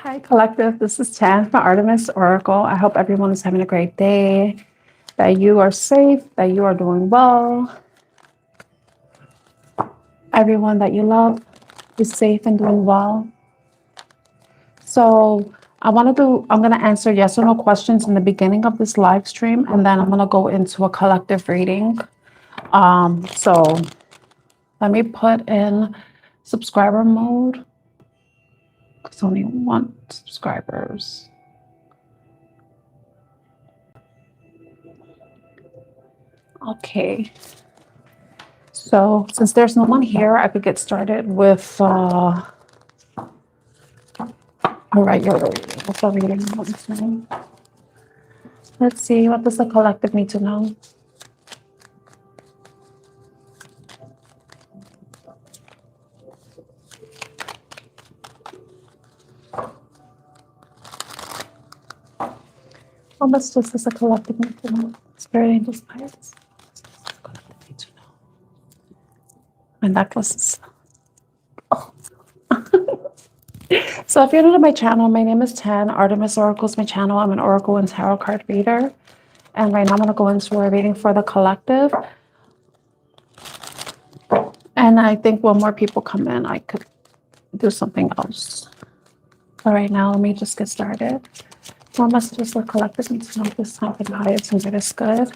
Hi, Collective. This is Tan from Artemis Oracle. I hope everyone is having a great day, that you are safe, that you are doing well. Everyone that you love is safe and doing well. So I'm going to answer yes or no questions in the beginning of this live stream, and then I'm going to go into a collective reading. So let me put in subscriber mode. It's only 1 subscribers. Okay. So since there's no one here, I could get started with a regular reading. Let's see, what does the collective need to know? How much does this collective need to know? Spirit angels, guides. Collective need to know. My necklaces. Oh. So if you're new to my channel, my name is Tan. Artemis Oracle is my channel. I'm an oracle and tarot card reader. And right now I'm going to go into a reading for the collective. And I think when more people come in, I could do something else. But right now, let me just get started. What messages the collective need to know this time for the highest and greatest good?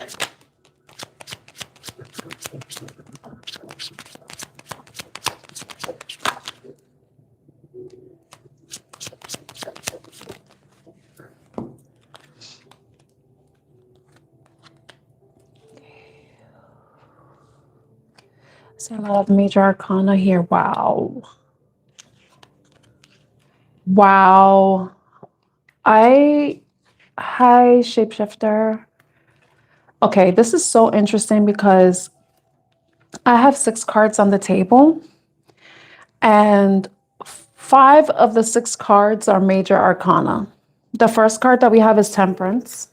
See a lot of major arcana here. Wow. Wow. High shapeshifter. Okay, this is so interesting because I have 6 cards on the table, and 5 of the 6 cards are major arcana. The first card that we have is Temperance.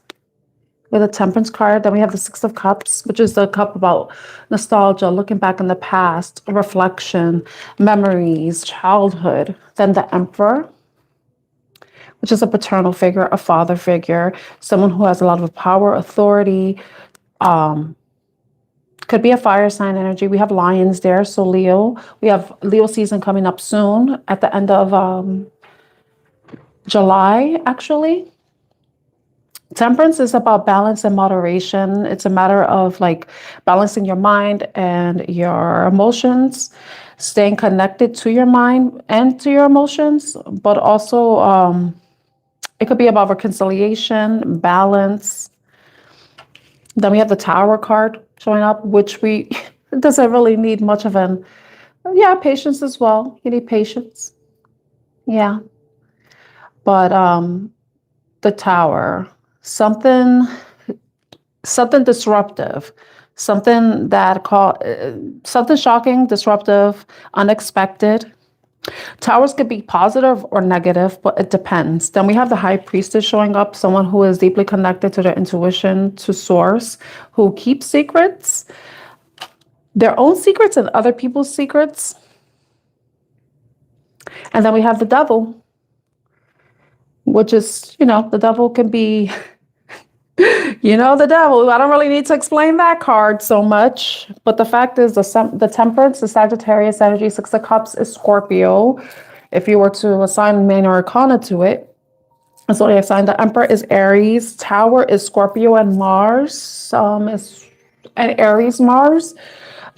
With a Temperance card, then we have the 6 of Cups, which is the cup about nostalgia, looking back in the past, reflection, memories, childhood. Then the Emperor, which is a paternal figure, a father figure, someone who has a lot of power, authority. Could be a fire sign energy. We have Lions there, so Leo. We have Leo season coming up soon at the end of July, actually. Temperance is about balance and moderation. It's a matter of like balancing your mind and your emotions, staying connected to your mind and to your emotions, but also it could be about reconciliation, balance. Then we have the Tower card showing up, which it doesn't really need much of patience as well. You need patience. Yeah. But the Tower, something disruptive, something shocking, disruptive, unexpected. Towers could be positive or negative, but it depends. Then we have the High Priestess showing up, someone who is deeply connected to their intuition, to source, who keeps secrets, their own secrets and other people's secrets. And then we have the Devil, which is, the Devil can be, the Devil. I don't really need to explain that card so much. But the fact is the Temperance, the Sagittarius energy, 6 of Cups is Scorpio. If you were to assign Major Arcana to it, that's what I assigned. The Emperor is Aries. Tower is Scorpio and Mars. Is an Aries Mars.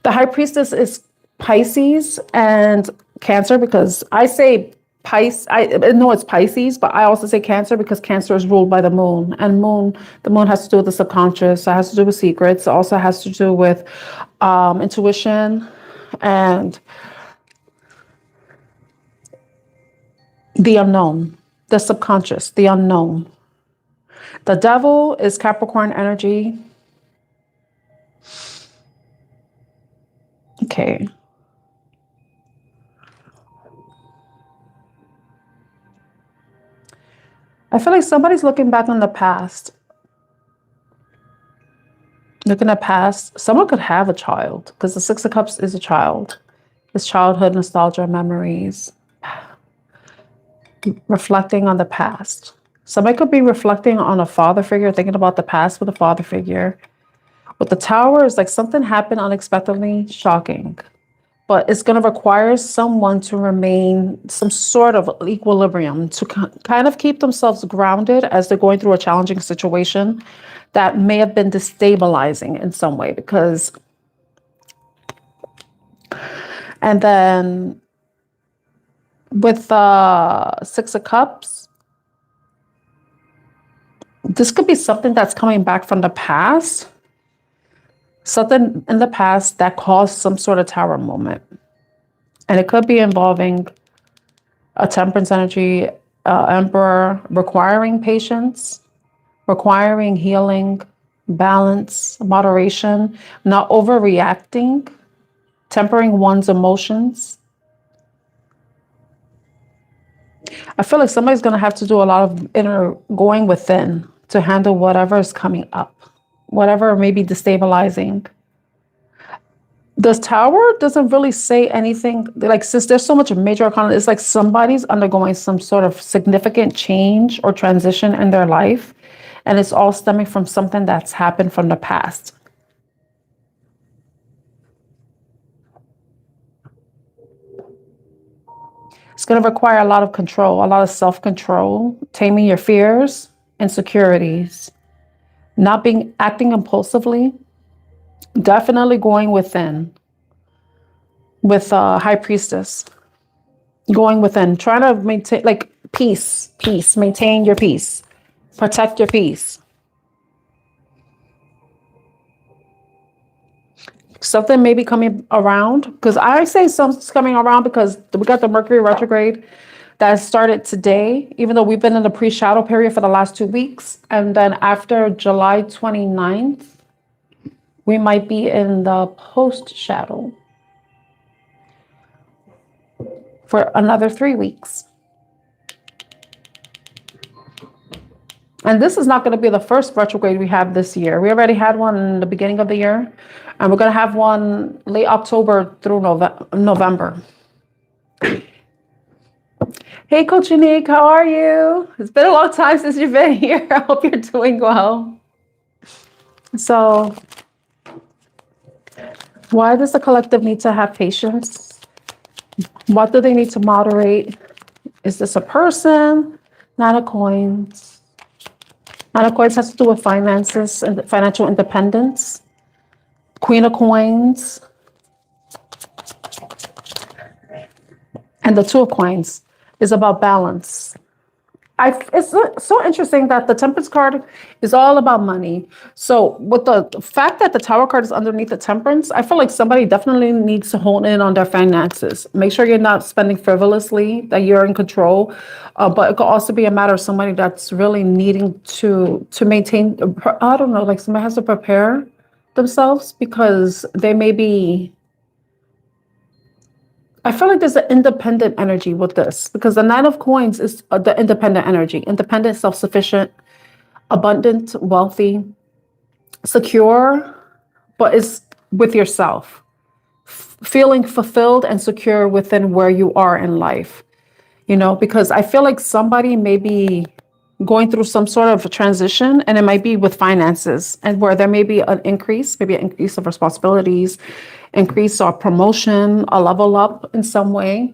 The High Priestess is Pisces and Cancer, because I say Pisces. I know it's Pisces, but I also say Cancer because Cancer is ruled by the moon. And the moon has to do with the subconscious. It has to do with secrets. It also has to do with intuition and the unknown, the subconscious, the unknown. The Devil is Capricorn energy. Okay. I feel like somebody's looking back on the past. Looking at past. Someone could have a child, because the 6 of Cups is a child. It's childhood, nostalgia, memories. reflecting on the past. Somebody could be reflecting on a father figure, thinking about the past with a father figure. With the Tower, it's like something happened unexpectedly shocking, but it's going to require someone to remain some sort of equilibrium to kind of keep themselves grounded as they're going through a challenging situation that may have been destabilizing in some way. Because, and then with the Six of Cups, this could be something that's coming back from the past. Something in the past that caused some sort of Tower moment. And it could be involving a Temperance energy, Emperor, requiring patience, requiring healing, balance, moderation, not overreacting, tempering one's emotions. I feel like somebody's going to have to do a lot of inner going within to handle whatever is coming up, whatever may be destabilizing. The Tower doesn't really say anything. Like, since there's so much major arcana, it's like somebody's undergoing some sort of significant change or transition in their life. And it's all stemming from something that's happened from the past. It's going to require a lot of control, a lot of self-control, taming your fears, insecurities, not acting impulsively, definitely going within with High Priestess, going within, trying to maintain like peace, maintain your peace, protect your peace. Something may be coming around, because I say something's coming around because we got the Mercury retrograde that started today, even though we've been in the pre-shadow period for the last 2 weeks. And then after July 29th, we might be in the post-shadow for another 3 weeks. And this is not going to be the first retrograde we have this year. We already had one in the beginning of the year, and we're going to have one late October through November. Hey, Coach Unique, how are you? It's been a long time since you've been here. I hope you're doing well. So, why does the collective need to have patience? What do they need to moderate? Is this a person? Nine of Coins. Nine of Coins has to do with finances and financial independence. Queen of Coins. And the Two of Coins is about balance. It's so interesting that the Temperance card is all about money. So with the fact that the Tower card is underneath the Temperance, I feel like somebody definitely needs to hone in on their finances. Make sure you're not spending frivolously, that you're in control. But it could also be a matter of somebody that's really needing to maintain, I don't know, like somebody has to prepare themselves because they may be, I feel like there's an independent energy with this, because the Nine of Coins is the independent energy, independent, self-sufficient, abundant, wealthy, secure, but it's with yourself, feeling fulfilled and secure within where you are in life, you know, because I feel like somebody may be going through some sort of a transition, and it might be with finances, and where there may be an increase, maybe an increase of responsibilities, increase or promotion, a level up in some way.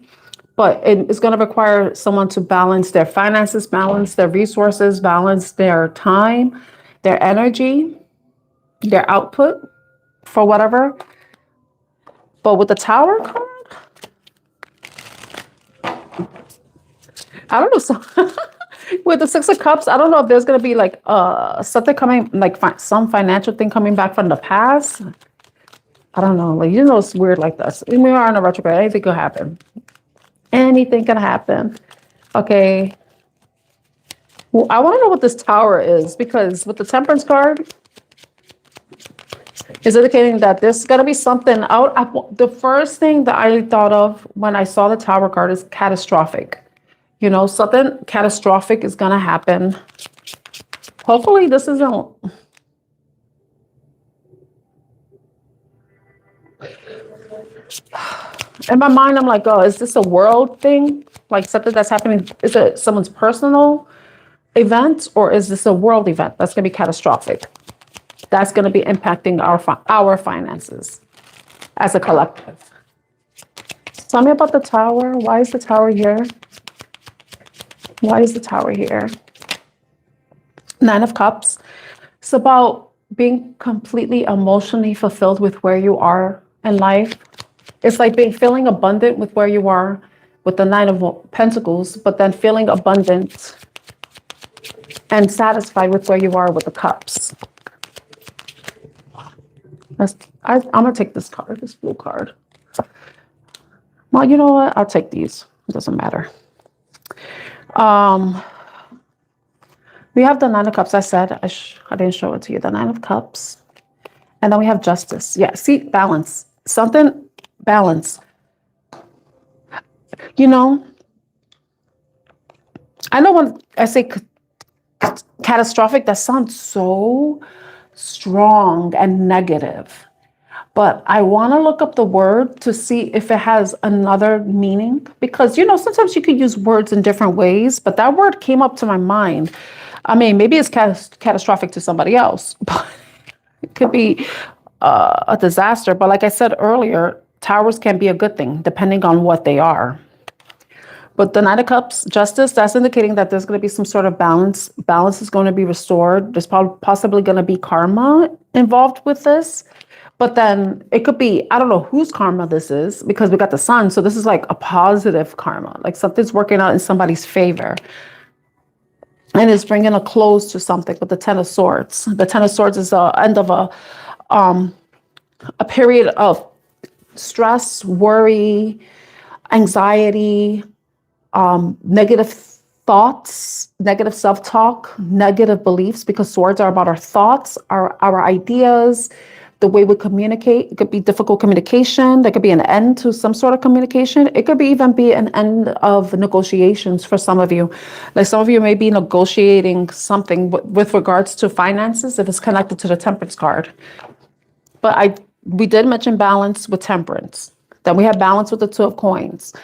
But it's going to require someone to balance their finances, balance their resources, balance their time, their energy, their output for whatever. But with the Tower card, I don't know. So with the Six of Cups, I don't know if there's going to be like something coming, like some financial thing coming back from the past. I don't know. Like, you know, it's weird like this. We are in a retrograde. Anything could happen. Anything can happen. Okay. Well, I want to know what this Tower is, because with the Temperance card, is indicating that there's going to be something out. The first thing that I thought of when I saw the Tower card is catastrophic. You know, something catastrophic is going to happen. Hopefully this isn't. In my mind, I'm like, oh, is this a world thing? Like something that's happening? Is it someone's personal event, or is this a world event that's going to be catastrophic? That's going to be impacting our finances as a collective. Tell me about the Tower. Why is the Tower here? Why is the Tower here? Nine of Cups. It's about being completely emotionally fulfilled with where you are in life. It's like feeling abundant with where you are with the Nine of Pentacles, but then feeling abundant and satisfied with where you are with the Cups. I'm going to take this card, this blue card. Well, you know what? I'll take these. It doesn't matter. We have the Nine of Cups. I said I didn't show it to you. The Nine of Cups. And then we have Justice. Yeah, see, balance. Something, balance. You know, I know when I say catastrophic, that sounds so strong and negative. But I want to look up the word to see if it has another meaning. Because, you know, sometimes you could use words in different ways, but that word came up to my mind. I mean, maybe it's catastrophic to somebody else, but it could be a disaster. But like I said earlier, towers can be a good thing, depending on what they are. But the Nine of Cups, Justice, that's indicating that there's going to be some sort of balance. Balance is going to be restored. There's possibly going to be karma involved with this. But then it could be, I don't know whose karma this is, because we got the Sun. So this is like a positive karma, like something's working out in somebody's favor. And it's bringing a close to something with the Ten of Swords. The Ten of Swords is the end of a period of stress, worry, anxiety, negative thoughts, negative self-talk, negative beliefs, because swords are about our thoughts, our ideas, the way we communicate. It could be difficult communication. There could be an end to some sort of communication. It could even be an end of negotiations for some of you. Like some of you may be negotiating something with regards to finances if it's connected to the Temperance card. But we did mention balance with Temperance. Then we have balance with the Two of Coins.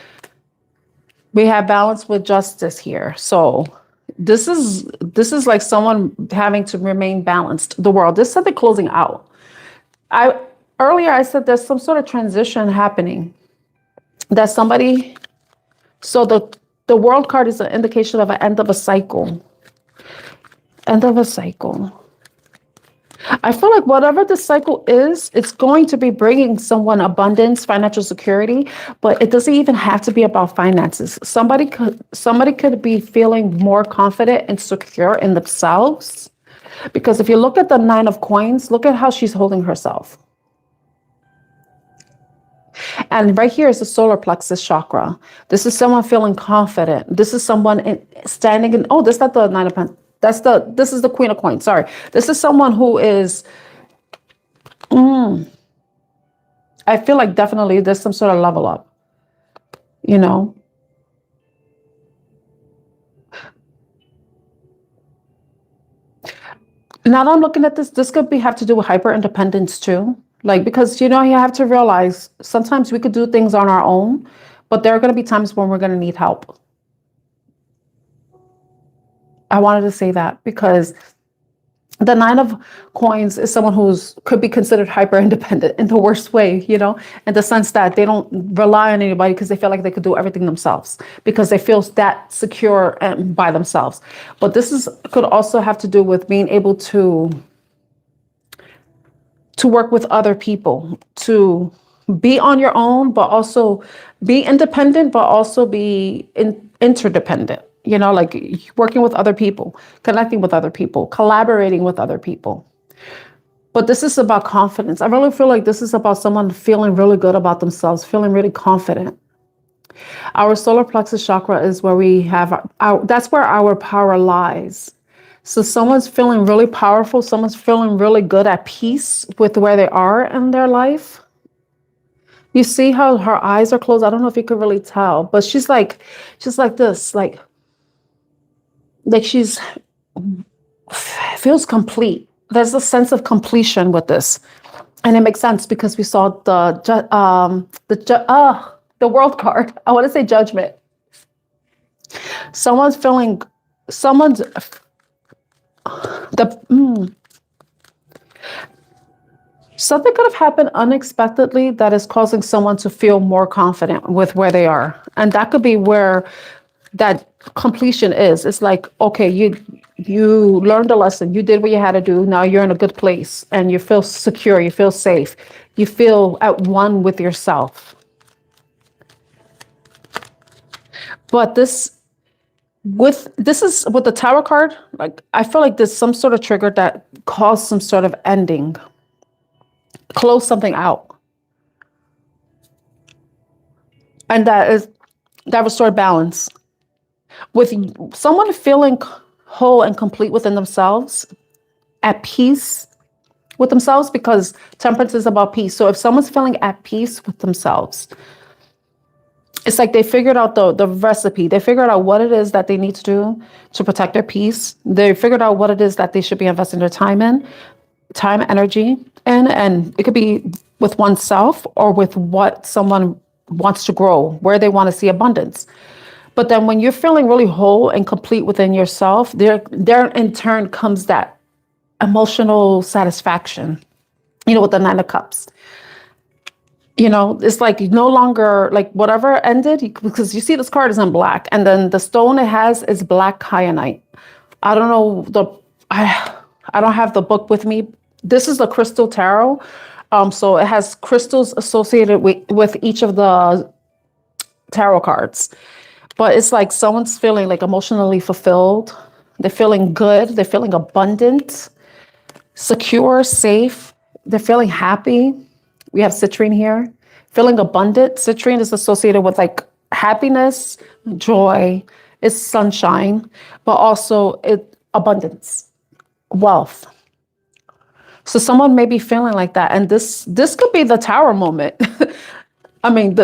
We have balance with Justice here. So this is like someone having to remain balanced. The World. This is something closing out. Earlier I said there's some sort of transition happening. That somebody, so the World card is an indication of an end of a cycle. End of a cycle. I feel like whatever the cycle is, it's going to be bringing someone abundance, financial security, but it doesn't even have to be about finances. Somebody could be feeling more confident and secure in themselves. Because if you look at the Nine of Coins, look at how she's holding herself. And right here is the solar plexus chakra. This is someone feeling confident. This is someone standing in, oh, this is not the Nine of Pentacles. This is the Queen of Coins. Sorry. This is someone who is, I feel like definitely there's some sort of level up, you know. Now that I'm looking at this could have to do with hyper independence too. Like, because, you know, you have to realize sometimes we could do things on our own, but there are going to be times when we're going to need help. I wanted to say that because the Nine of Coins is someone could be considered hyper independent in the worst way, you know, in the sense that they don't rely on anybody because they feel like they could do everything themselves because they feel that secure by themselves. But this could also have to do with being able to work with other people, to be on your own, but also be independent, but also be interdependent. You know, like working with other people, connecting with other people, collaborating with other people. But this is about confidence. I really feel like this is about someone feeling really good about themselves, feeling really confident. Our solar plexus chakra is where we have that's where our power lies. So someone's feeling really powerful. Someone's feeling really good at peace with where they are in their life. You see how her eyes are closed? I don't know if you could really tell, but she's like this, like she's feels complete. There's a sense of completion with this, and it makes sense because we saw the the world card. I want to say judgment. Someone's feeling, someone's, something could have happened unexpectedly that is causing someone to feel more confident with where they are. And that could be where that completion is. It's like, okay, you learned a lesson, you did what you had to do, now you're in a good place and you feel secure, you feel safe, you feel at one with yourself. But this is with the Tower card, like I feel like there's some sort of trigger that caused some sort of ending, close something out, and that restored balance. With someone feeling whole and complete within themselves, at peace with themselves, because temperance is about peace. So if someone's feeling at peace with themselves, it's like they figured out the recipe. They figured out what it is that they need to do to protect their peace. They figured out what it is that they should be investing their time in, time, energy in, and it could be with oneself or with what someone wants to grow, where they want to see abundance. But then when you're feeling really whole and complete within yourself, there in turn comes that emotional satisfaction, with the Nine of Cups. It's like no longer like whatever ended, because you see this card is in black, and then the stone it has is black kyanite. I don't know I don't have the book with me. This is the crystal tarot. So it has crystals associated with each of the tarot cards. But it's like someone's feeling like emotionally fulfilled. They're feeling good. They're feeling abundant, secure, safe. They're feeling happy. We have citrine here. Feeling abundant. Citrine is associated with like happiness, joy, it's sunshine, but also abundance, wealth. So someone may be feeling like that. And this could be the Tower moment. I mean,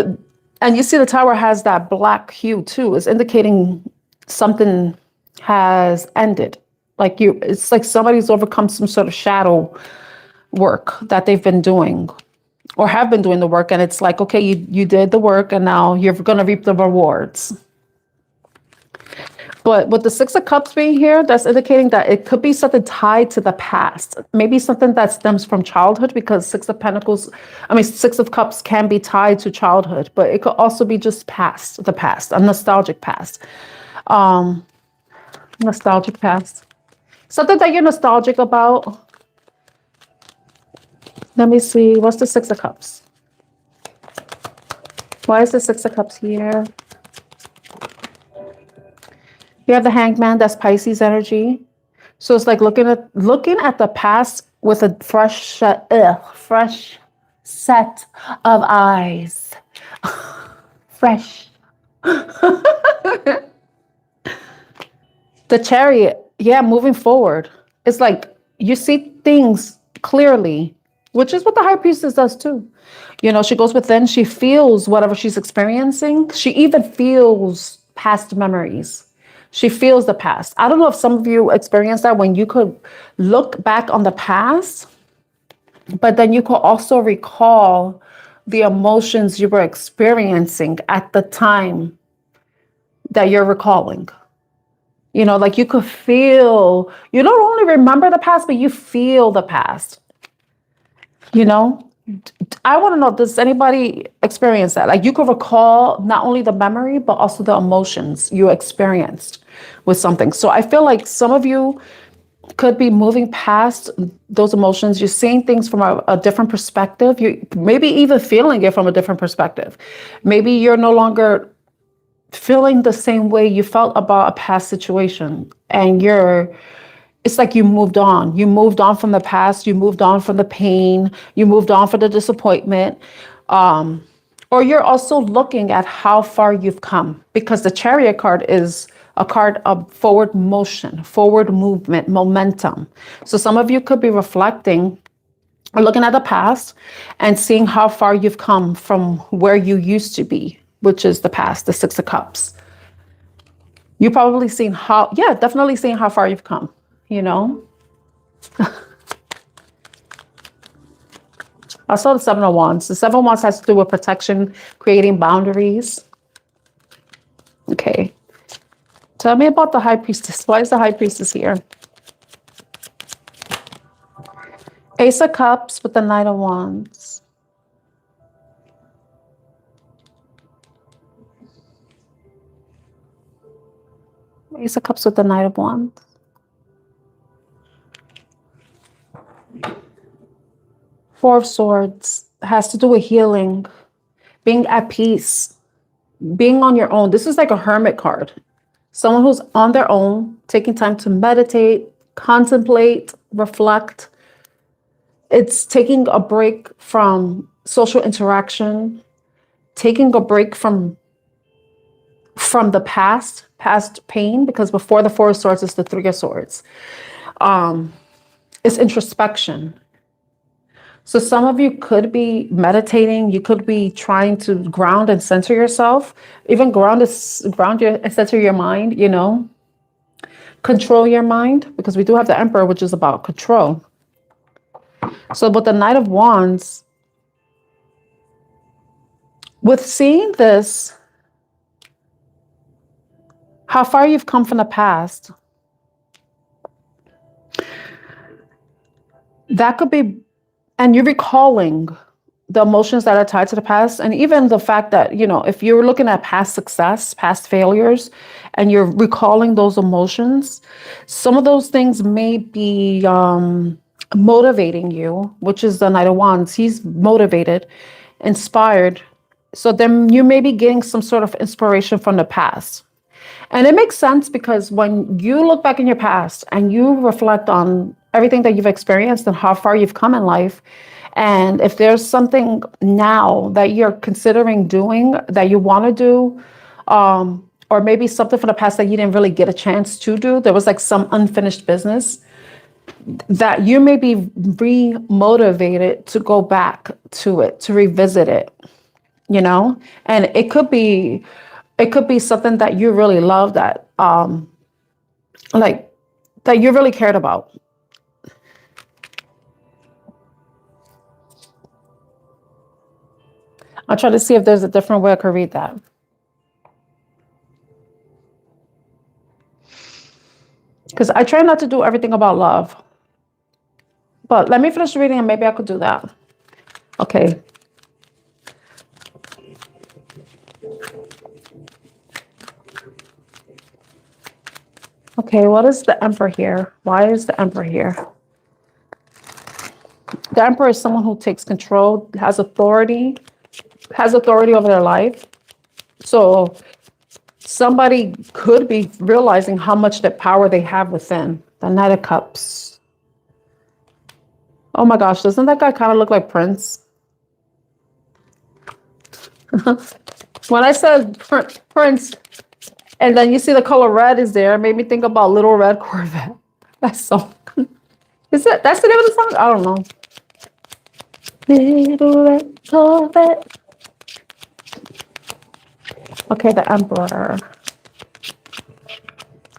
and you see the Tower has that black hue too. It's indicating something has ended. It's like somebody's overcome some sort of shadow work that they've been doing or have been doing the work. And it's like, okay, you did the work and now you're going to reap the rewards. But with the Six of Cups being here, that's indicating that it could be something tied to the past. Maybe something that stems from childhood, because Six of Cups can be tied to childhood, but it could also be just the past, a nostalgic past. Nostalgic past. Something that you're nostalgic about. Let me see. What's the Six of Cups? Why is the Six of Cups here? You have the Hangman, that's Pisces energy. So it's like looking at the past with a fresh set of eyes. Fresh. The Chariot, yeah, moving forward. It's like you see things clearly, which is what the High Priestess does too. She goes within, she feels whatever she's experiencing. She even feels past memories. She feels the past. I don't know if some of you experience that, when you could look back on the past, but then you could also recall the emotions you were experiencing at the time that you're recalling. Like you could feel, you don't only remember the past, but you feel the past. I want to know, does anybody experience that? Like you could recall not only the memory, but also the emotions you experienced with something. So I feel like some of you could be moving past those emotions. You're seeing things from a different perspective. You maybe even feeling it from a different perspective. Maybe you're no longer feeling the same way you felt about a past situation, and it's like you moved on. You moved on from the past. You moved on from the pain. You moved on from the disappointment. Or you're also looking at how far you've come, because the Chariot card is a card of forward motion, forward movement, momentum. So some of you could be reflecting or looking at the past and seeing how far you've come from where you used to be, which is the past, the Six of Cups. You've probably definitely seeing how far you've come. I saw the Seven of Wands. The Seven of Wands has to do with protection, creating boundaries. Okay. Tell me about the High Priestess. Why is the High Priestess here? Ace of Cups with the Knight of Wands. Ace of Cups with the Knight of Wands. Four of Swords has to do with healing, being at peace, being on your own. This is like a hermit card. Someone who's on their own, taking time to meditate, contemplate, reflect. It's taking a break from social interaction, taking a break from the past pain, because before the Four of Swords is the Three of Swords. It's introspection. So some of you could be meditating. You could be trying to ground and center yourself. Even ground and center your mind, you know. Control your mind, because we do have the Emperor, which is about control. So with the Knight of Wands, with seeing this, how far you've come from the past, that could be, and you're recalling the emotions that are tied to the past. And even the fact that, you know, if you're looking at past success, past failures, and you're recalling those emotions, some of those things may be motivating you, which is the Knight of Wands. He's motivated, inspired. So then you may be getting some sort of inspiration from the past. And it makes sense, because when you look back in your past and you reflect on everything that you've experienced and how far you've come in life, and if there's something now that you're considering doing that you want to do, or maybe something from the past that you didn't really get a chance to do, there was like some unfinished business, that you may be re-motivated to go back to it, to revisit it, you know? And it could be something that you really love, that that you really cared about. I'll try to see if there's a different way I could read that. Because I try not to do everything about love. But let me finish reading and maybe I could do that. Okay. Okay, what is the Emperor here? Why is the Emperor here? The Emperor is someone who takes control, has authority over their life. So somebody could be realizing how much the power they have within. The Knight of Cups. Oh my gosh, doesn't that guy kind of look like Prince? When I said Prince, and then you see the color red is there, it made me think about Little Red Corvette. That's so, that's the name of the song? I don't know. Little Red Corvette. Okay, the Emperor.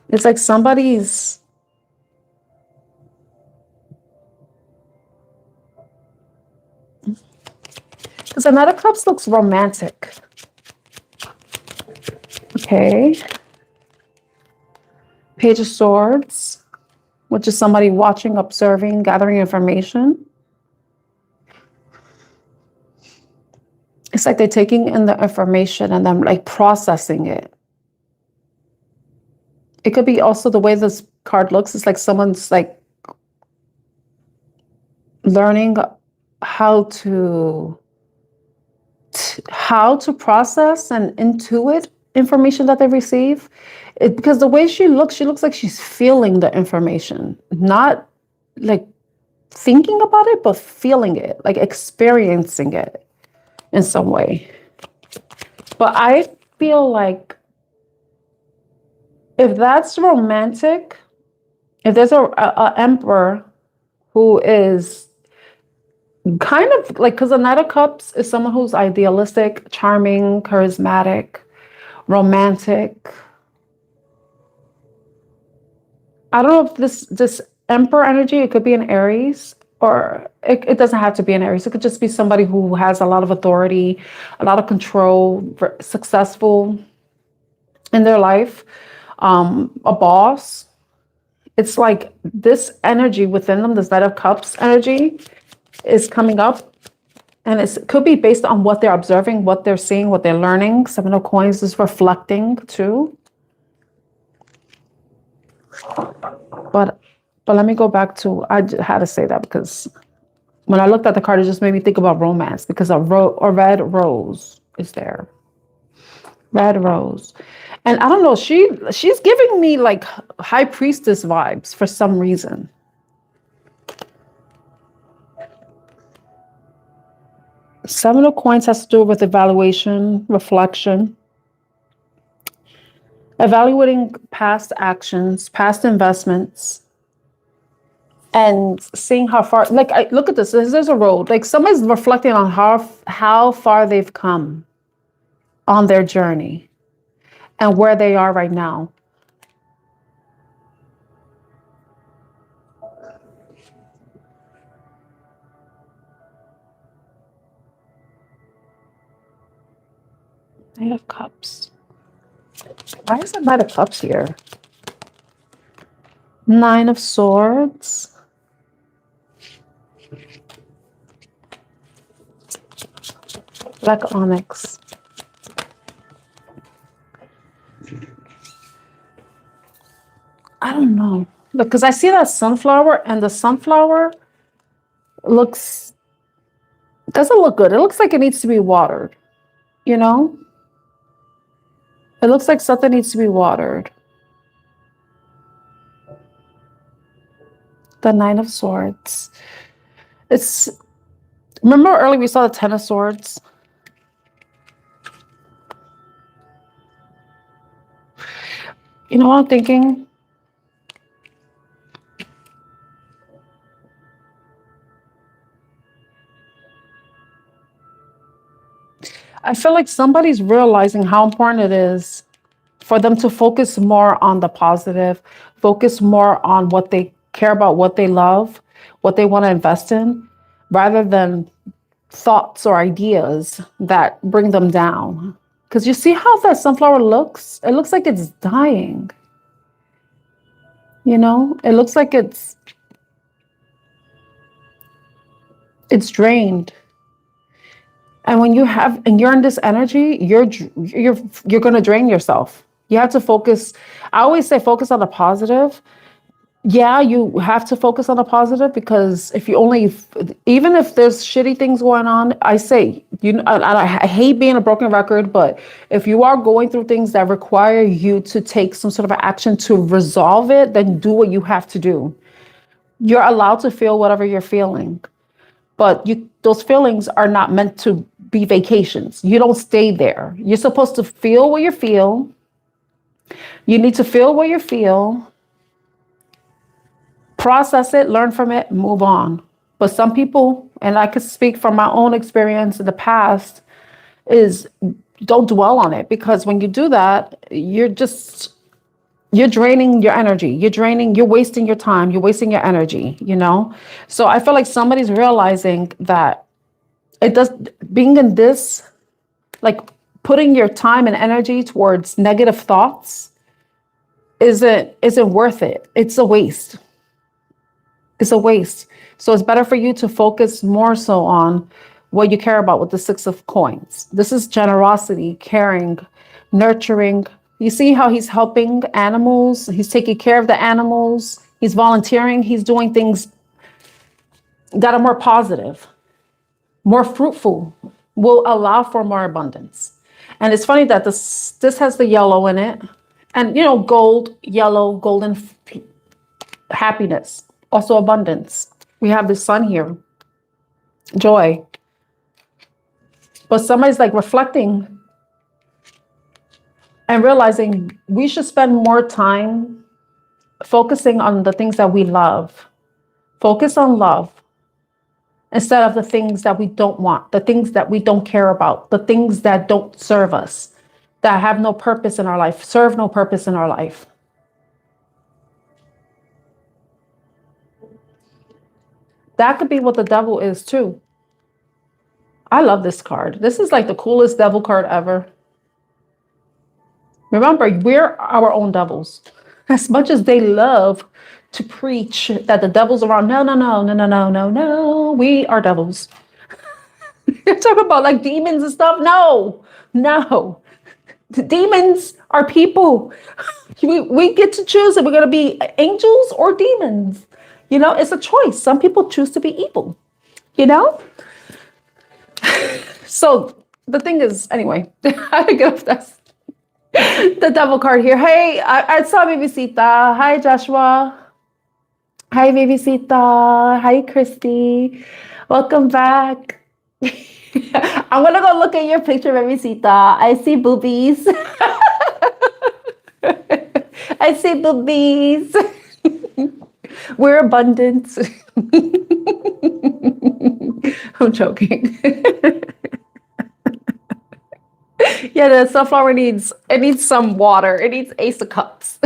It's like somebody's, because the Knight of Cups looks romantic. Okay. Page of Swords, which is somebody watching, observing, gathering information. It's like they're taking in the information and then like processing it. It could be also the way this card looks. It's like someone's like learning how to process and intuit information that they receive. Because the way she looks like she's feeling the information, not like thinking about it, but feeling it, like experiencing it in some way. But I feel like if that's romantic, if there's a Emperor who is kind of like, because the Knight of Cups is someone who's idealistic, charming, charismatic, romantic. I don't know if this Emperor energy, it could be an Aries. or it doesn't have to be an Aries. It could just be somebody who has a lot of authority, a lot of control, successful in their life, a boss. It's like this energy within them, this Knight of Cups energy is coming up, and it could be based on what they're observing, what they're seeing, what they're learning. Seven of Coins is reflecting too. But let me go back to, I had to say that because when I looked at the card, it just made me think about romance, because a red rose is there. Red rose. And I don't know, she's giving me like high priestess vibes for some reason. Seven of Coins has to do with evaluation, reflection, evaluating past actions, past investments, and seeing how far, like, look at this, there's a road, like somebody's reflecting on how far they've come on their journey and where they are right now. Knight of Cups. Why is the Knight of Cups here? Nine of Swords. Black onyx. I don't know. Look, because I see that sunflower, and the sunflower doesn't look good. It looks like it needs to be watered, you know? It looks like something needs to be watered. The Nine of Swords. Remember earlier we saw the Ten of Swords? You know what I'm thinking? I feel like somebody's realizing how important it is for them to focus more on the positive, focus more on what they care about, what they love, what they want to invest in, rather than thoughts or ideas that bring them down. Because you see how that sunflower looks? It looks like it's dying. You know, it looks like it's drained. And when you're in this energy, you're going to drain yourself. You have to focus. I always say focus on the positive. Yeah, you have to focus on the positive, because even if there's shitty things going on, I say, I hate being a broken record, but if you are going through things that require you to take some sort of action to resolve it, then do what you have to do. You're allowed to feel whatever you're feeling, but those feelings are not meant to be vacations. You don't stay there. You're supposed to feel what you feel. You need to feel what you feel, process it, learn from it, move on. But some people, and I could speak from my own experience in the past, is don't dwell on it, because when you do that, you're draining your energy. You're wasting your time. You're wasting your energy, you know? So I feel like somebody's realizing that being in this, like putting your time and energy towards negative thoughts isn't worth it. It's a waste. It's a waste. So it's better for you to focus more so on what you care about with the Six of Coins. This is generosity, caring, nurturing. You see how he's helping animals? He's taking care of the animals. He's volunteering. He's doing things that are more positive, more fruitful, will allow for more abundance. And it's funny that this has the yellow in it. And, you know, gold, yellow, golden happiness, also abundance. We have the sun here, joy. But somebody's like reflecting and realizing we should spend more time focusing on the things that we love. Focus on love instead of the things that we don't want, the things that we don't care about, the things that don't serve us, that have no purpose in our life, serve no purpose in our life. That could be what the devil is too. I love this card. This is like the coolest devil card ever. Remember, we're our own devils. As much as they love to preach that the devil's around, no, no, no, no, no, no, no, no. We are devils. You're talking about like demons and stuff? No, no. The demons are people. We get to choose if we're going to be angels or demons. You know, it's a choice. Some people choose to be evil, you know? So the thing is, anyway, I get off that. The devil card here. Hey, I saw Vivicita. Hi, Joshua. Hi, Vivicita. Hi, Christy. Welcome back. I'm going to go look at your picture, Vivicita. I see boobies. I see boobies. We're abundant. I'm joking. Yeah, the sunflower needs some water. It needs Ace of Cups.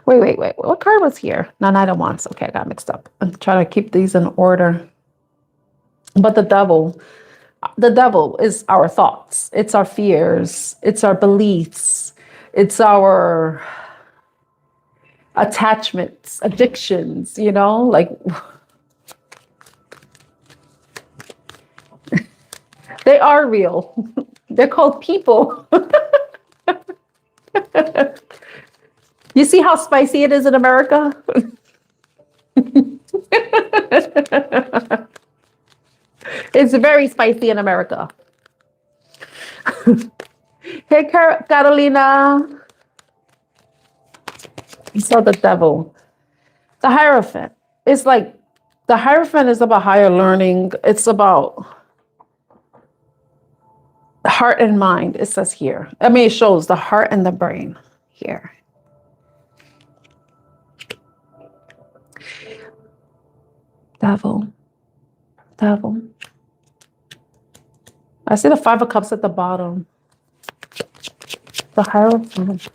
Wait. What card was here? No, Knight of Wands. Okay, I got mixed up. I'm trying to keep these in order. But the devil is our thoughts. It's our fears. It's our beliefs. It's our attachments, addictions, you know, like they are real. They're called people. You see how spicy it is in America? It's very spicy in America. Hey, Carolina. So the devil, the Hierophant. It's like the Hierophant is about higher learning. It's about the heart and mind. It says here. I mean, it shows the heart and the brain here. Devil. I see the Five of Cups at the bottom. The Hierophant.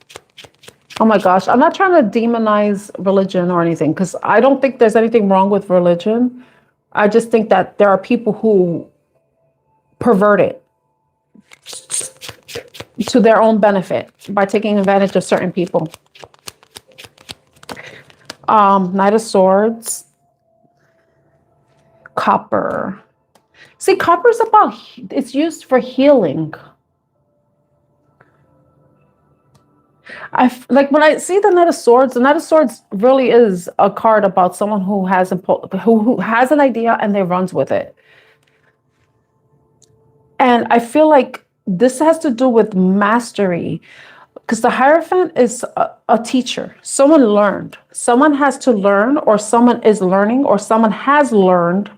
Oh my gosh, I'm not trying to demonize religion or anything, because I don't think there's anything wrong with religion. I just think that there are people who pervert it to their own benefit by taking advantage of certain people. Knight of Swords. Copper. See, copper is it's used for healing. Like when I see the Knight of Swords, the Knight of Swords really is a card about someone who has who has an idea and they runs with it. And I feel like this has to do with mastery, because the Hierophant is a teacher. Someone learned. Someone has to learn, or someone is learning, or someone has learned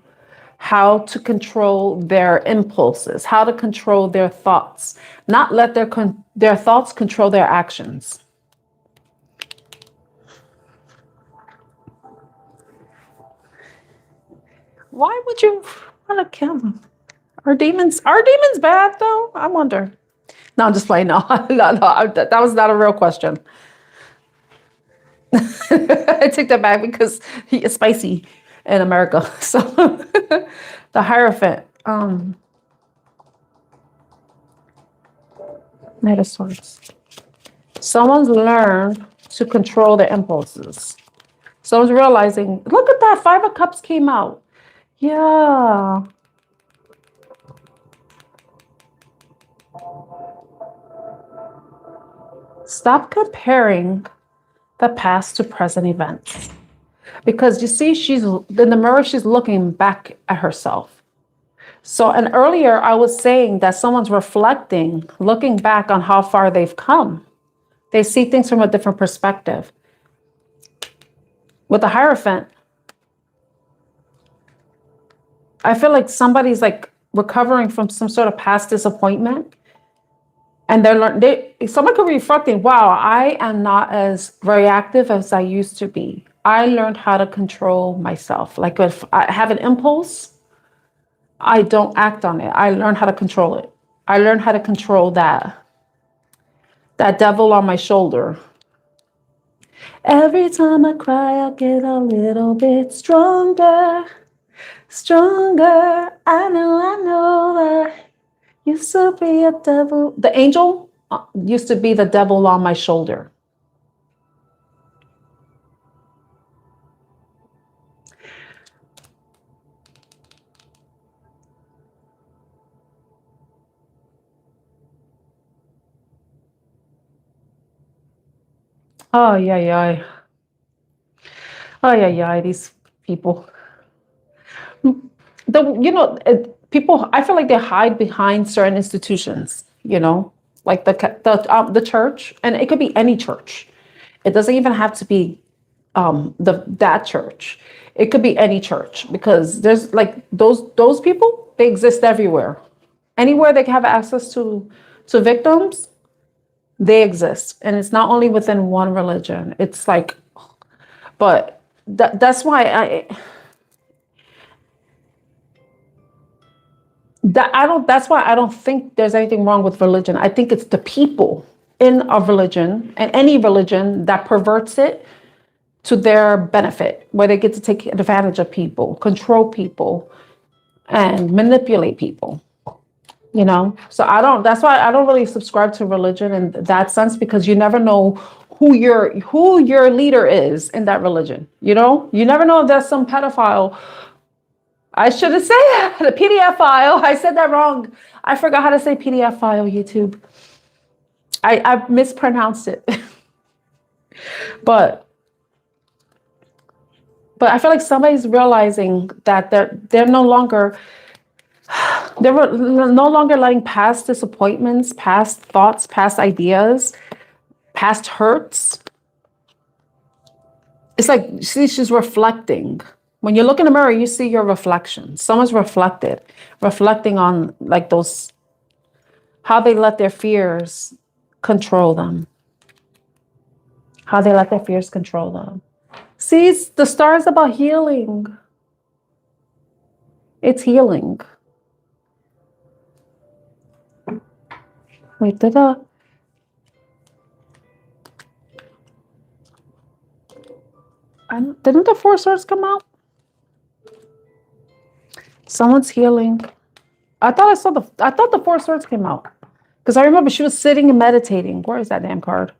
how to control their impulses, how to control their thoughts, not let their thoughts control their actions. Why would you want to kill them? Are demons bad though? I wonder. No, I'm just playing. No, that was not a real question. I take that back because he is spicy in America. So the Hierophant, Knight of Swords. Someone's learned to control their impulses. Someone's realizing, look at that, Five of Cups came out. Yeah. Stop comparing the past to present events. Because you see, she's in the mirror, she's looking back at herself. So, and earlier I was saying that someone's reflecting, looking back on how far they've come. They see things from a different perspective. With the Hierophant, I feel like somebody's like recovering from some sort of past disappointment. And someone could be reflecting, wow, I am not as reactive as I used to be. I learned how to control myself. Like if I have an impulse, I don't act on it. I learned how to control it. I learned how to control that devil on my shoulder. Every time I cry, I get a little bit stronger, stronger. I know that used to be a devil. The angel used to be the devil on my shoulder. Oh, yeah, yeah. Oh, yeah, yeah. These people. People, I feel like they hide behind certain institutions, like the church, and it could be any church. It doesn't even have to be that church. It could be any church because there's like those people, they exist everywhere. Anywhere they can have access to victims, they exist, and it's not only within one religion. It's like, but that's why that's why I don't think there's anything wrong with religion. I think it's the people in a religion and any religion that perverts it to their benefit, where they get to take advantage of people, control people, and manipulate people. So that's why I don't really subscribe to religion in that sense, because you never know who your leader is in that religion. You never know if there's some pedophile. I shouldn't say that. The PDF file. I said that wrong. I forgot how to say PDF file, YouTube. I mispronounced it. But I feel like somebody's realizing that they're no longer letting past disappointments, past thoughts, past ideas, past hurts. It's like she's reflecting. When you look in the mirror, you see your reflection. Someone's reflecting on like those, how they let their fears control them. How they let their fears control them. See, the star is about healing. It's healing. Wait, didn't the Four Swords come out? Someone's healing. I thought the Four Swords came out. Because I remember she was sitting and meditating. Where is that damn card?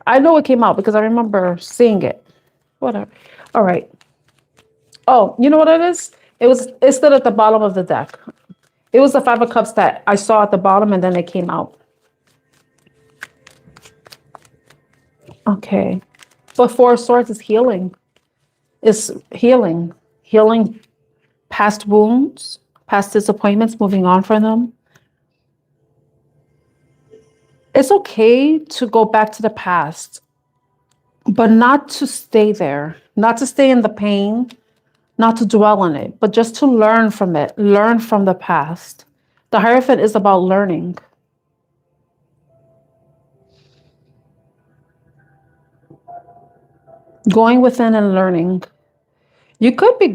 I know it came out because I remember seeing it. Whatever. All right. Oh, you know what it is? It stood at the bottom of the deck. It was the Five of Cups that I saw at the bottom, and then it came out. Okay. But Four of Swords is healing. It's healing. Healing past wounds, past disappointments, moving on from them. It's okay to go back to the past, but not to stay there, not to stay in the pain, not to dwell on it, but just to learn from it, learn from the past. The Hierophant is about learning. Going within and learning.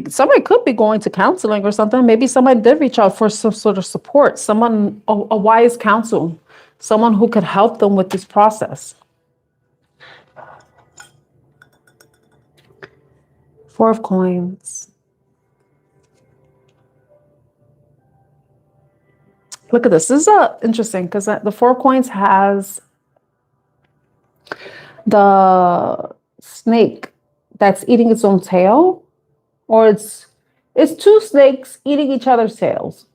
Somebody could be going to counseling or something. Maybe somebody did reach out for some sort of support, a wise counsel, someone who could help them with this process. Four of Coins. Look at this. This is interesting because the Four of Coins has the snake that's eating its own tail, or it's two snakes eating each other's tails.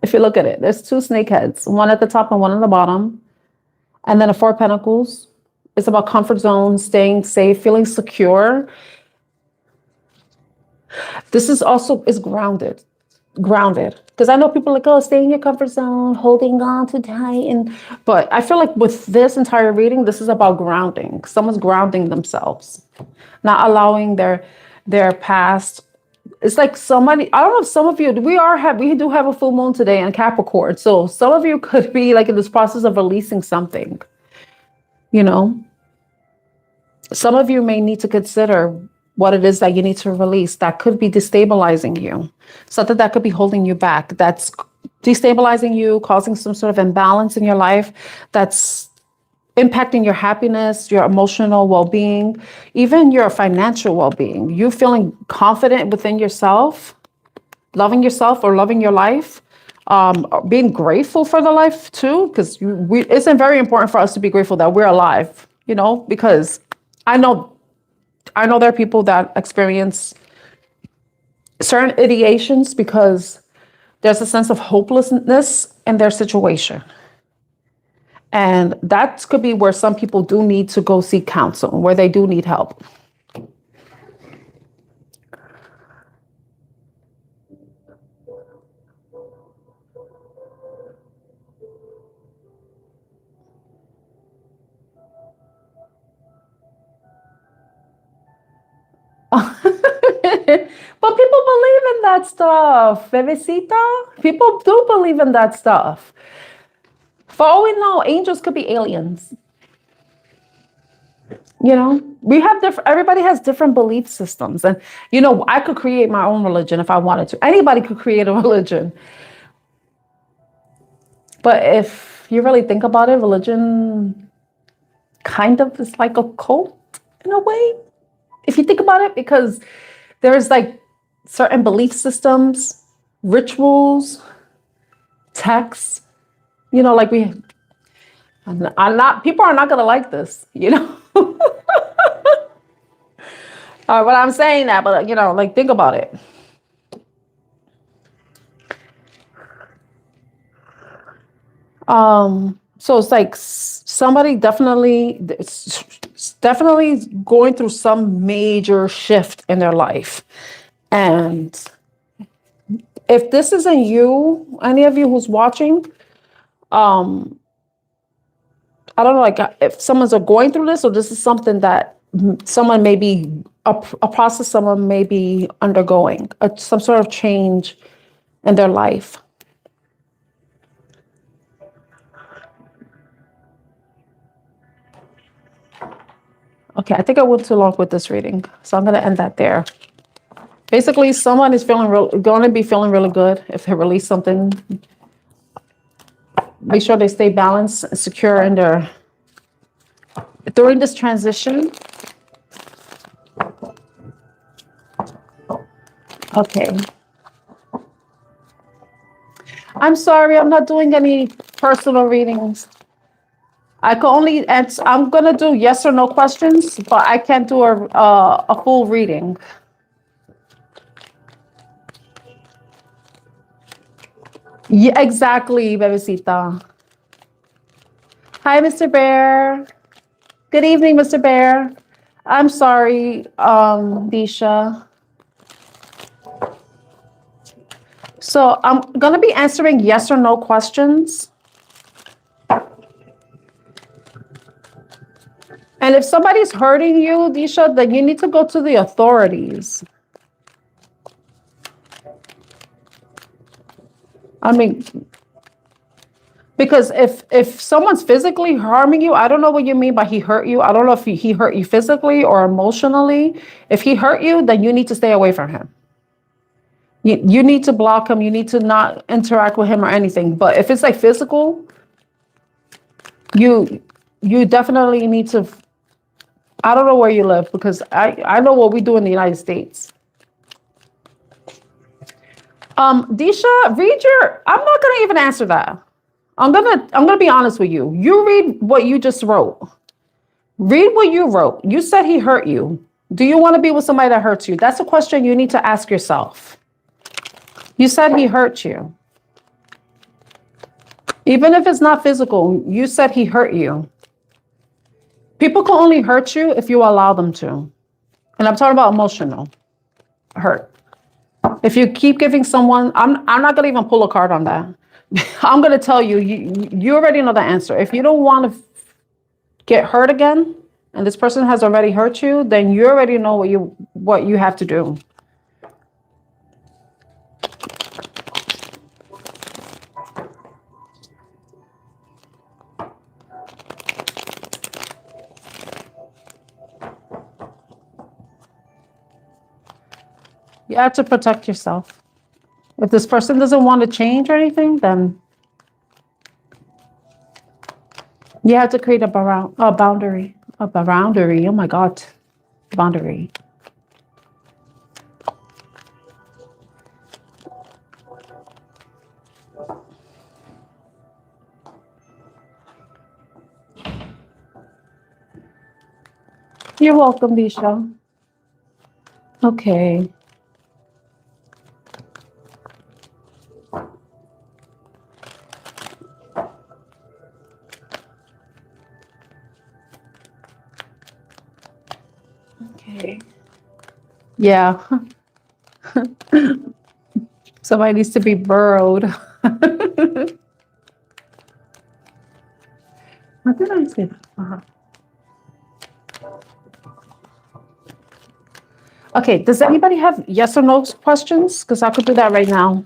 If you look at it, there's two snake heads, one at the top and one at the bottom. And then a Four of Pentacles. It's about comfort zone, staying safe, feeling secure. This is grounded. Because I know people are like, oh, stay in your comfort zone, holding on too tight. But I feel like with this entire reading, this is about grounding. Someone's grounding themselves, not allowing their past. It's like somebody, I don't know if some of you, we do have a full moon today in Capricorn. So some of you could be like in this process of releasing something, Some of you may need to consider what it is that you need to release that could be destabilizing you. Something that could be holding you back, that's destabilizing you, causing some sort of imbalance in your life, that's impacting your happiness, your emotional well-being, even your financial well-being. You feeling confident within yourself, loving yourself or loving your life, being grateful for the life too, because it's very important for us to be grateful that we're alive, you know, because I know there are people that experience certain ideations because there's a sense of hopelessness in their situation. And that could be where some people do need to go seek counsel, where they do need help. But people believe in that stuff, bebecita. People do believe in that stuff. For all we know, angels could be aliens. You know, everybody has different belief systems. And, you know, I could create my own religion if I wanted to. Anybody could create a religion. But if you really think about it, religion kind of is like a cult in a way. If you think about it, because there's like certain belief systems, rituals, texts, you know, like people are not going to like this, you know. But I'm saying that, but you know, like think about it. So it's like somebody definitely going through some major shift in their life. And if this isn't you, any of you who's watching, I don't know, like if someone's going through this, or this is something that someone may be, a process someone may be undergoing, some sort of change in their life. Okay, I think I went too long with this reading, so I'm going to end that there. Basically, someone is going to be feeling really good if they release something. Make sure they stay balanced and secure in during this transition. Okay. I'm sorry, I'm not doing any personal readings. I can only answer, I'm going to do yes or no questions, but I can't do a full reading. Yeah, exactly, bebecita. Hi, Mr. Bear. Good evening, Mr. Bear. I'm sorry, Disha. So I'm going to be answering yes or no questions. And if somebody's hurting you, Disha, then you need to go to the authorities. I mean, because if someone's physically harming you, I don't know what you mean by he hurt you. I don't know if he hurt you physically or emotionally. If he hurt you, then you need to stay away from him. You need to block him. You need to not interact with him or anything. But if it's like physical, you definitely need to. I don't know where you live, because I know what we do in the United States. Disha, I'm not gonna even answer that. I'm gonna be honest with you. You read what you just wrote. Read what you wrote. You said he hurt you. Do you want to be with somebody that hurts you? That's a question you need to ask yourself. You said he hurt you. Even if it's not physical, you said he hurt you. People can only hurt you if you allow them to. And I'm talking about emotional hurt. If you keep giving someone, I'm not going to even pull a card on that. I'm going to tell you, you already know the answer. If you don't want to get hurt again, and this person has already hurt you, then you already know what you have to do. You have to protect yourself. If this person doesn't want to change or anything, then You have to create a boundary. A boundary. Oh my God. Boundary. You're welcome, Disha. Okay. Okay. Yeah. Somebody needs to be burrowed. What did I say? Okay, does anybody have yes or no questions? Because I could do that right now.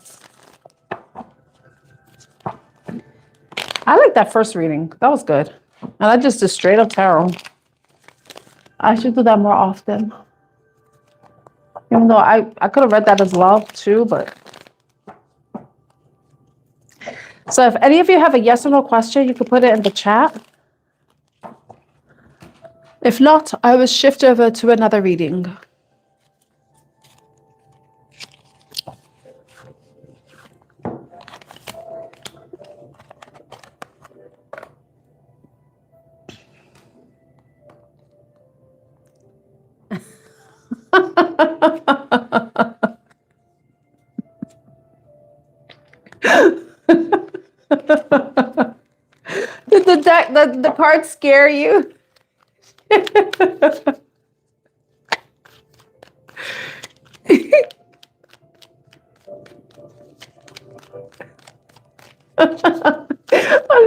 I like that first reading. That was good. And I just did straight up tarot. I should do that more often. Even though I could have read that as love too, but. So if any of you have a yes or no question, you could put it in the chat. If not, I will shift over to another reading. Did the cards scare you? I'm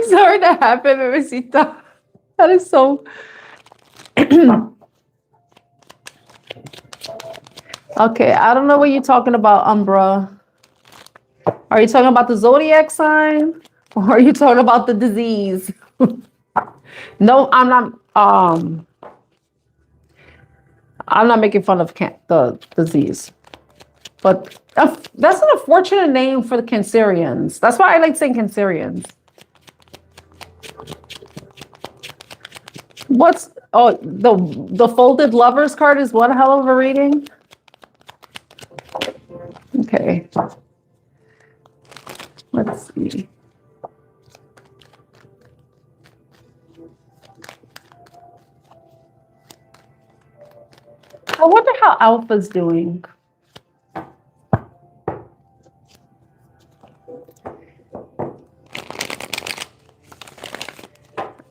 sorry that happened, Bebecita. That is so. Okay, I don't know what you're talking about, Umbra. Are you talking about the zodiac sign, or are you talking about the disease? No, I'm not. I'm not making fun of the disease, but that's an unfortunate name for the Cancerians. That's why I like saying Cancerians. The folded lovers card is one hell of a reading. Okay. Let's see. I wonder how Alpha's doing.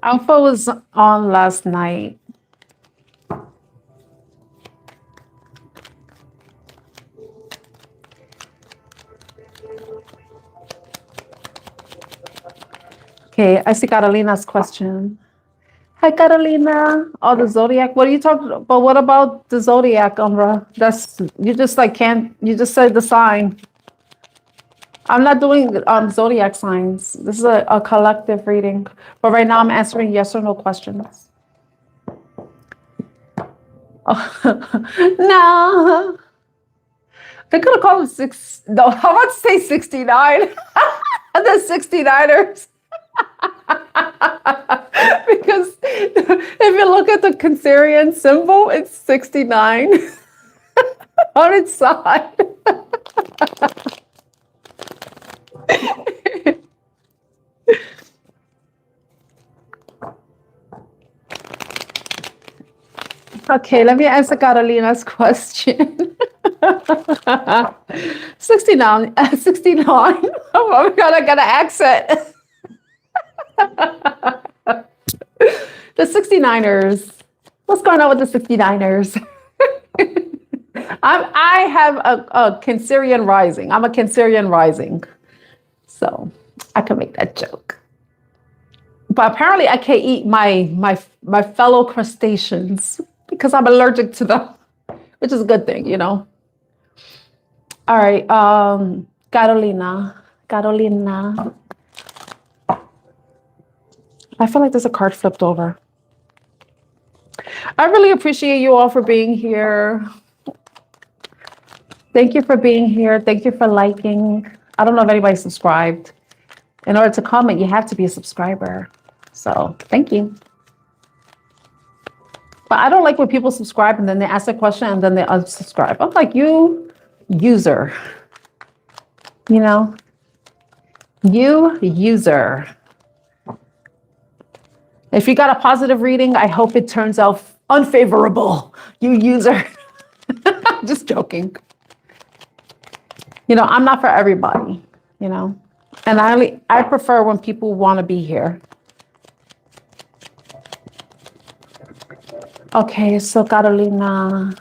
Alpha was on last night. Okay, I see Carolina's question. Hi, Carolina. Oh, the zodiac. What are you talking about? What about the zodiac, Umbra? You just like can't. You just said the sign. I'm not doing zodiac signs. This is a collective reading. But right now I'm answering yes or no questions. Oh, no. They could have called them six. No, how about say 69? The 69ers. Because if you look at the Cancerian symbol, it's 69 on its side. Okay, let me answer Carolina's question. 69. Oh my God, I got an accent. The 69ers. What's going on with the 69ers? I have a Cancerian rising. I'm a Cancerian rising. So I can make that joke. But apparently I can't eat my fellow crustaceans because I'm allergic to them, which is a good thing, you know. All right, Carolina. I feel like there's a card flipped over. I really appreciate you all for being here. Thank you for being here. Thank you for liking. I don't know if anybody subscribed. In order to comment, you have to be a subscriber. So thank you. But I don't like when people subscribe and then they ask a question and then they unsubscribe. I'm like, you user, you know, you user. If you got a positive reading, I hope it turns out unfavorable. You user. Just joking. You know, I'm not for everybody, you know, and I prefer when people want to be here. Okay, so Carolina,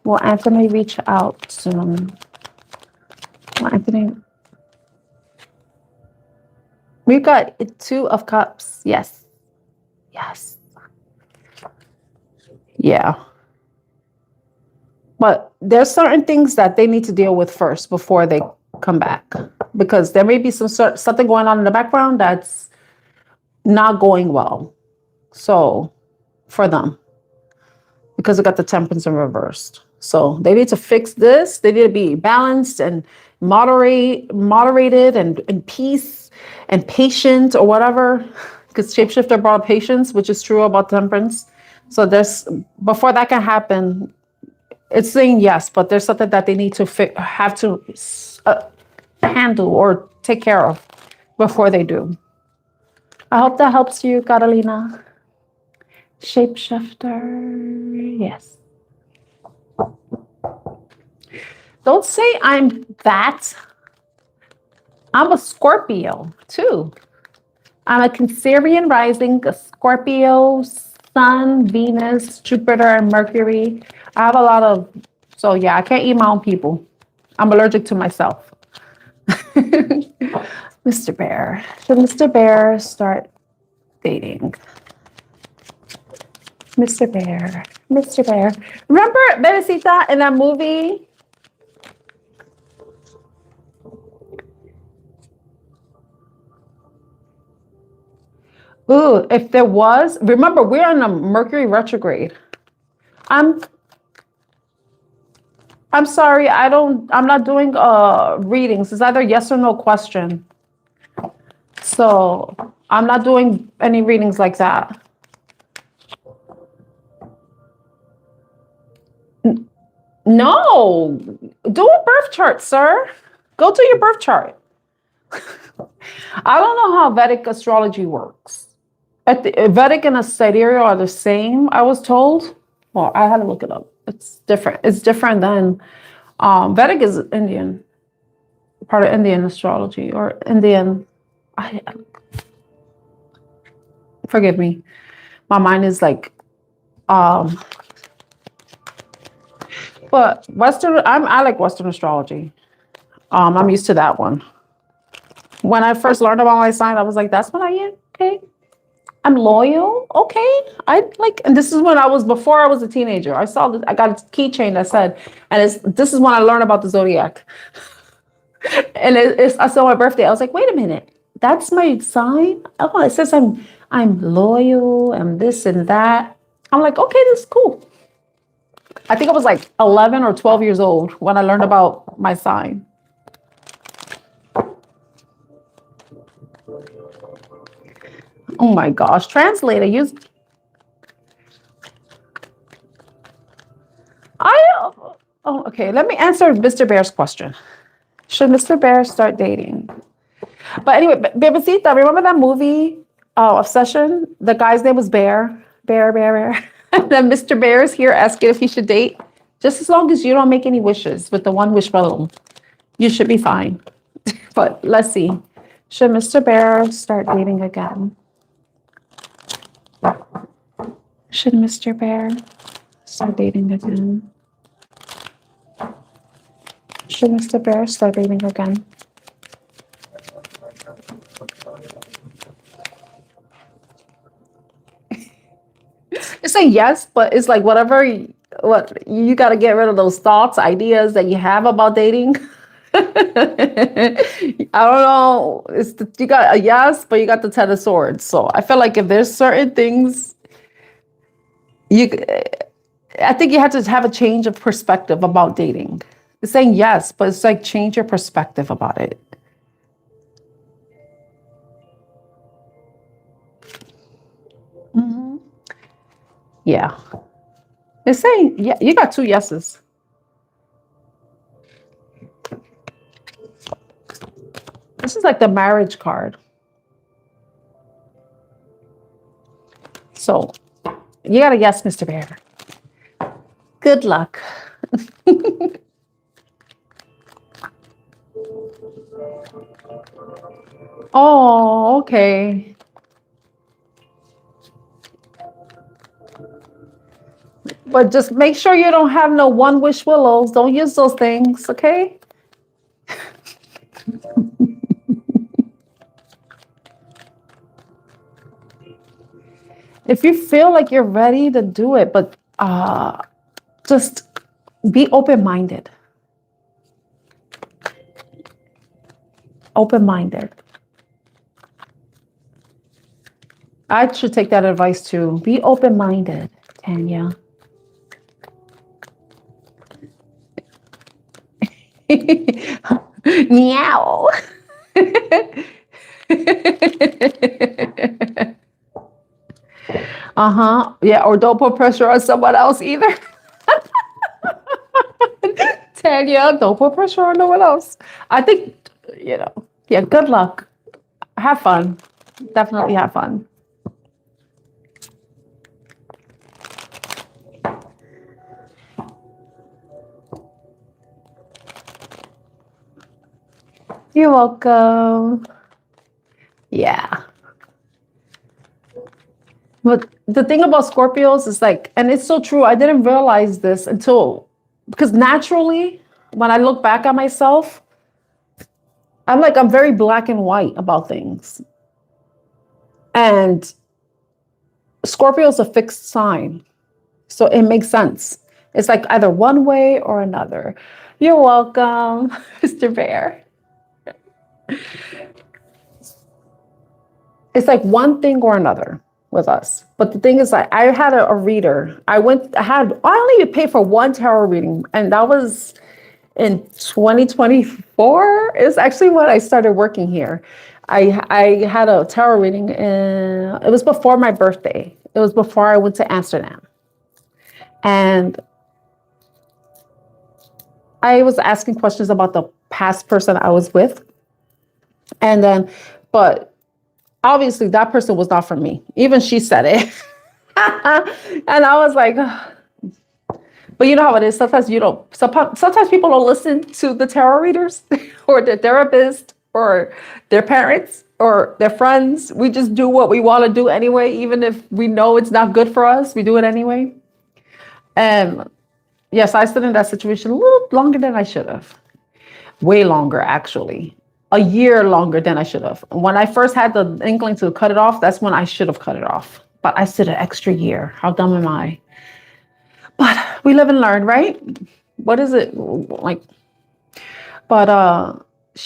will Anthony reach out soon? Well, Anthony, we got 2 of cups. Yes. Yes. Yeah. But there's certain things that they need to deal with first before they come back, because there may be something going on in the background that's not going well. So for them, because they got the temperance in reversed. So they need to fix this. They need to be balanced and moderated and peace and patient or whatever. Because shapeshifter brought patience, which is true about temperance. So before that can happen, it's saying yes, but there's something that they need to have to handle or take care of before they do. I hope that helps you, Carolina. Shapeshifter, yes. Don't say I'm that. I'm a Scorpio too. I'm a Cancerian rising, a Scorpio, Sun, Venus, Jupiter, and Mercury. I have a lot of, so yeah, I can't eat my own people. I'm allergic to myself. Mr. Bear. Should Mr. Bear start dating? Mr. Bear. Mr. Bear. Remember Beresita in that movie? Ooh, if there was, remember we're in a Mercury retrograde. I'm sorry, I'm not doing readings. It's either yes or no question. So I'm not doing any readings like that. No, do a birth chart, sir. Go to your birth chart. I don't know how Vedic astrology works. Vedic and a sidereal are the same, I was told. Well, I had to look it up. It's different. It's different than Vedic is Indian, part of Indian astrology or Indian. Forgive me. My mind is like, but Western. I like Western astrology. I'm used to that one. When I first learned about my sign, I was like, that's what I am. Okay. I'm loyal. Okay. And this is when before I was a teenager. I saw this, I got a keychain that said, this is when I learned about the zodiac. And I saw my birthday. I was like, wait a minute, that's my sign. Oh, it says I'm loyal and this and that. I'm like, okay, this is cool. I think I was like 11 or 12 years old when I learned about my sign. Oh my gosh, translator, okay, let me answer Mr. Bear's question. Should Mr. Bear start dating? But anyway, Bebecita, remember that movie, Obsession? The guy's name was Bear. And then Mr. Bear is here asking if he should date. Just as long as you don't make any wishes with the one wish bottle, you should be fine. But let's see. Should Mr. Bear start dating again? Should Mr. Bear start dating again? Should Mr. Bear start dating again? It's a yes, but it's like what you got to get rid of those thoughts, ideas that you have about dating. I don't know. You got a yes, but you got the 10 of swords. So I feel like if there's certain things, I think you have to have a change of perspective about dating. It's saying yes, but it's like change your perspective about it. Mhm. Yeah. It's saying, yeah, you got 2 yeses. This is like the marriage card. So you got a yes, Mr. Bear. Good luck. Oh, okay. But just make sure you don't have no one wish willows. Don't use those things, okay? If you feel like you're ready to do it, but just be open-minded. Open-minded. I should take that advice too. Be open-minded, Tanya. Meow. Uh-huh. Yeah, or don't put pressure on someone else either. Tanya, don't put pressure on no one else. I think, yeah, good luck. Have fun. Definitely have fun. You're welcome. Yeah. But the thing about Scorpios is like, and it's so true, I didn't realize this because naturally, when I look back at myself, I'm very black and white about things. And Scorpio is a fixed sign. So it makes sense. It's like either one way or another. You're welcome, Mr. Bear. It's like one thing or another with us. But the thing is, I had a reader. I only even paid for one tarot reading, and that was in 2024. It's actually when I started working here. I had a tarot reading, and it was before my birthday. It was before I went to Amsterdam. And I was asking questions about the past person I was with. And then, but obviously that person was not for me. Even she said it. And I was like, but you know how it is. Sometimes sometimes people don't listen to the tarot readers or their therapist or their parents or their friends. We just do what we want to do anyway. Even if we know it's not good for us, we do it anyway. And yes, I stood in that situation a little longer than I should have. Way longer, actually. A year longer than I should have. When I first had the inkling to cut it off, that's when I should have cut it off. But I stood an extra year. How dumb am I? But we live and learn, right? What is it like? But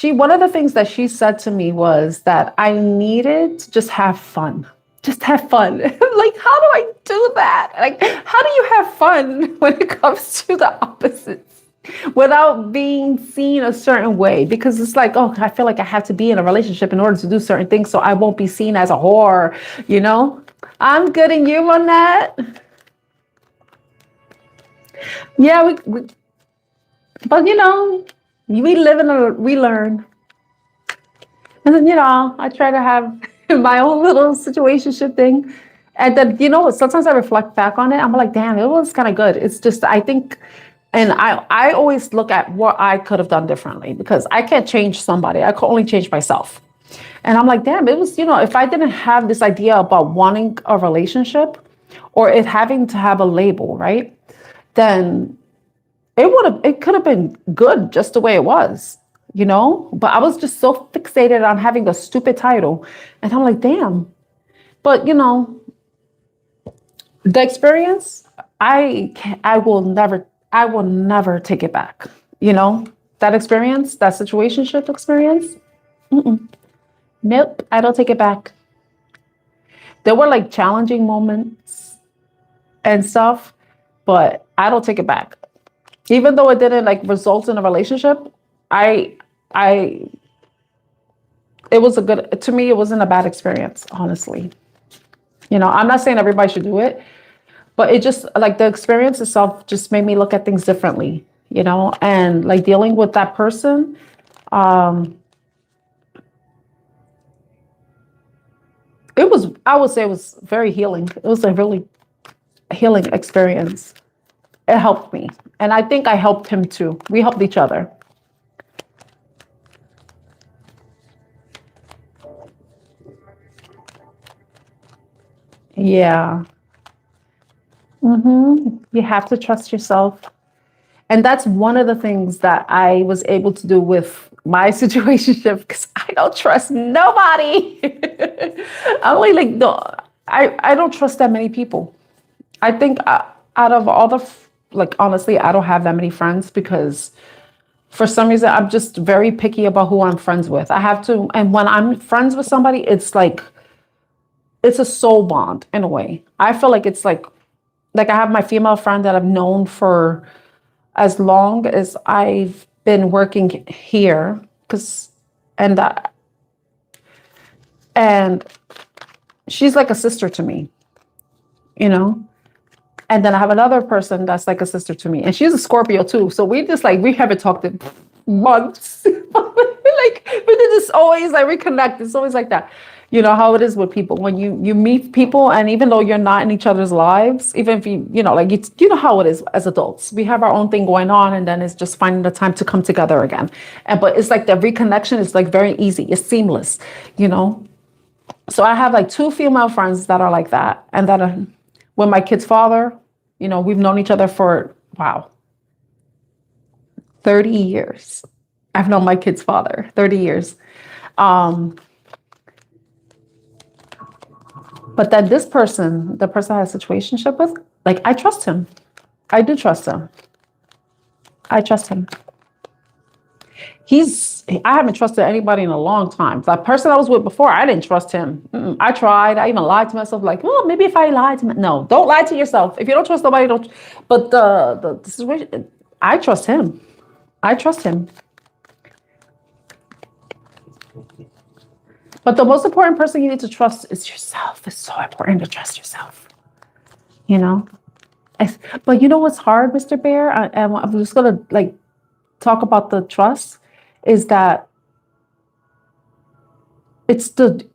one of the things that she said to me was that I needed to just have fun. Just have fun. Like, how do I do that? Like, how do you have fun when it comes to the opposites without being seen a certain way? Because it's like, oh, I feel like I have to be in a relationship in order to do certain things so I won't be seen as a whore, I'm good and you on that. Yeah, but we live and we learn. And then, I try to have my own little situationship thing. And then, sometimes I reflect back on it. I'm like, damn, it was kind of good. It's just, I think, and I always look at what I could have done differently because I can't change somebody. I can only change myself. And I'm like, damn, it was, if I didn't have this idea about wanting a relationship or it having to have a label, right? Then it could have been good just the way it was. But I was just so fixated on having a stupid title. And I'm like, damn. But, the experience, I will never take it back. That experience, that situationship experience. Nope, I don't take it back. There were like challenging moments and stuff, but I don't take it back. Even though it didn't like result in a relationship, it was to me, it wasn't a bad experience, honestly. I'm not saying everybody should do it, but it just like the experience itself just made me look at things differently, and like dealing with that person. I would say it was very healing. It was a really healing experience. It helped me. And I think I helped him too. We helped each other. Yeah. You have to trust yourself. And that's one of the things that I was able to do with my situationship because I don't trust nobody. I only like no, I don't trust that many people. I think out of all the like honestly, I don't have that many friends because for some reason I'm just very picky about who I'm friends with. I have to, and when I'm friends with somebody, it's like it's a soul bond in a way. I feel like it's like I have my female friend that I've known for as long as I've been working here, because and and she's like a sister to me, you know. And then I have another person that's like a sister to me, and she's a Scorpio too. So we haven't talked in months, like but it's always like reconnect. It's always like that. You know how it is with people when you meet people, and even though you're not in each other's lives, even if like you know how it is as adults, we have our own thing going on, and then it's just finding the time to come together again. And but it's like the reconnection is like very easy, it's seamless, you know. So I have like two female friends that are like that, and that are with my kid's father. We've known each other for wow, 30 years. I've known my kid's father 30 years. But then the person I had a situationship with, like I trust him. I do trust him. I trust him. I haven't trusted anybody in a long time. The person I was with before, I didn't trust him. I tried. I even lied to myself, like, well, maybe if I lied to no, don't lie to yourself. If you don't trust nobody, don't. But the situation, I trust him. I trust him. But the most important person you need to trust is yourself. It's so important to trust yourself. But you know what's hard, Mr. Bear? And I'm just gonna like talk about the trust. Is that it's the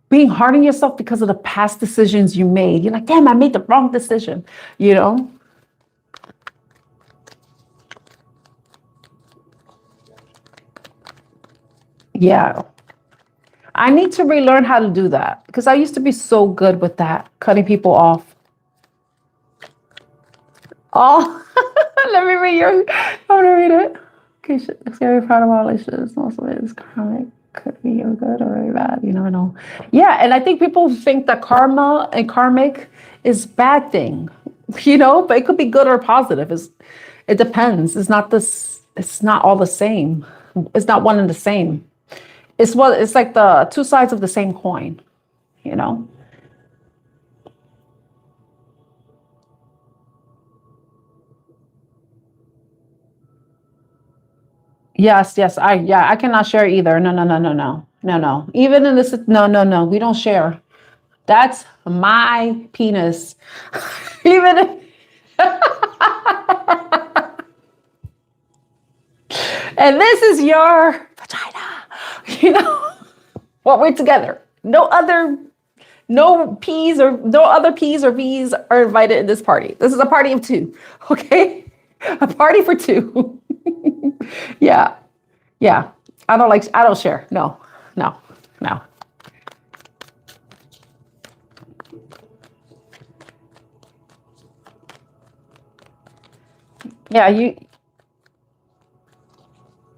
being hard on yourself because of the past decisions you made. You're like, damn, I made the wrong decision, Yeah. I need to relearn how to do that because I used to be so good with that, cutting people off. Oh, let me read I'm going to read it. Okay, scary part of all relationships, most of it is karmic. Could be good or very bad. You never know. Yeah, and I think people think that karma and karmic is bad thing, but it could be good or positive. It depends. It's not all the same. It's not one and the same. It's like the two sides of the same coin, Yes. I cannot share either. No. Even in this, no, we don't share. That's my penis. Even if, and this is your vagina. Well, we're together. No other P's or V's are invited in this party. This is a party of two. Okay, a party for two. Yeah. I don't share. No. Yeah,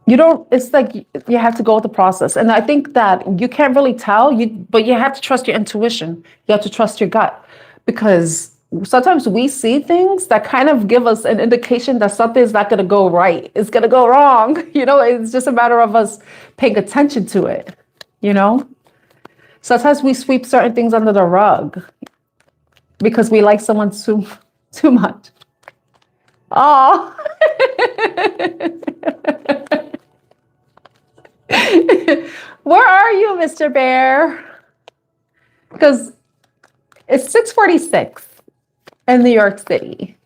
you don't, it's like you have to go with the process. And I think that you can't really tell but you have to trust your intuition. You have to trust your gut because sometimes we see things that kind of give us an indication that something's not going to go right. It's going to go wrong. It's just a matter of us paying attention to it. Sometimes we sweep certain things under the rug because we like someone too much. Oh. Where are you, Mr. Bear? Because It's 6:46 in New York City.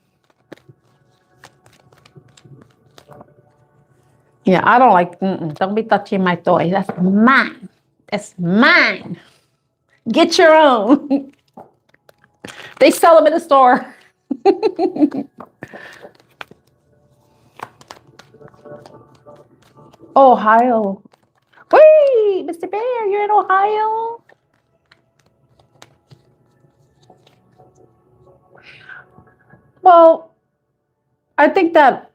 Yeah, I don't like, don't be touching my toy. That's mine. That's mine. Get your own. They sell them in the store. Ohio. Wait, Mr. Bear, you're in Ohio? Well, I think that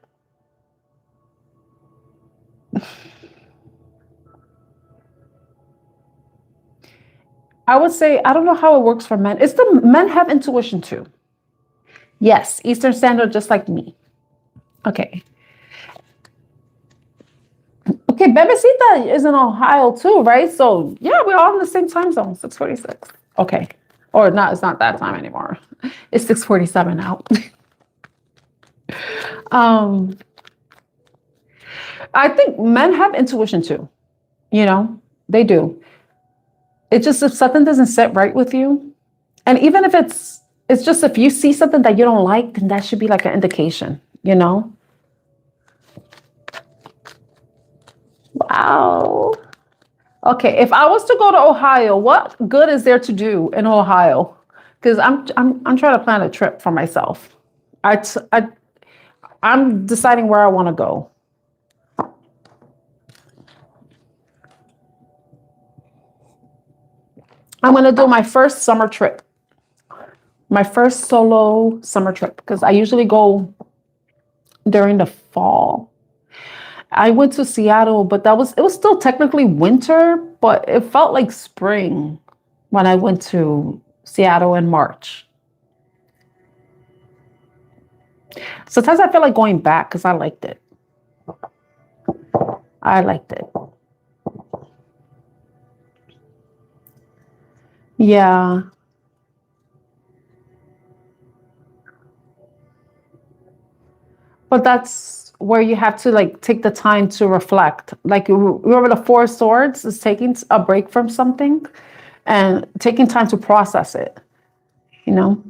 I would say, I don't know how it works for men. It's the men have intuition too. Yes, Eastern Standard, just like me. Okay. Okay, Bebecita is in Ohio too, right? So yeah, we're all in the same time zone, 6:46. Okay. Or not, it's not that time anymore. It's 6:47 now. I think men have intuition too. You know, they do. It's just if something doesn't sit right with you, and even if it's just if you see something that you don't like, then that should be like an indication, you know? Wow. Okay, if I was to go to Ohio, what good is there to do in Ohio? Because I'm trying to plan a trip for myself. I'm deciding where I want to go. I'm going to do my first summer trip. My first solo summer trip, because I usually go during the fall. I went to Seattle, but it was still technically winter, but it felt like spring when I went to Seattle in March. Sometimes I feel like going back because I liked it. I liked it. Yeah. But that's where you have to like take the time to reflect. Like remember the Four of Swords is taking a break from something and taking time to process it, you know?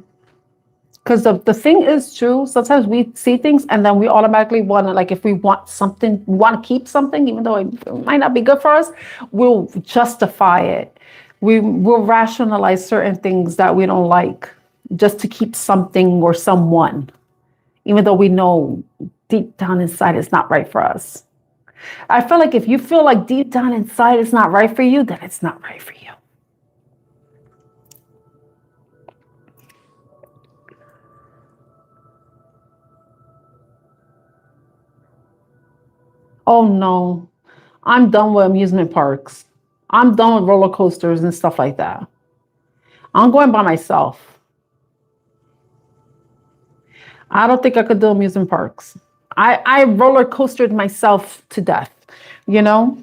Because the thing is too, sometimes we see things and then we automatically want to, like if we want something, want to keep something, even though it might not be good for us, we'll justify it. We will rationalize certain things that we don't like just to keep something or someone, even though we know deep down inside it's not right for us. I feel like if you feel like deep down inside it's not right for you, then it's not right for you. Oh no, I'm done with amusement parks. I'm done with roller coasters and stuff like that. I'm going by myself. I don't think I could do amusement parks. I roller coastered myself to death, you know?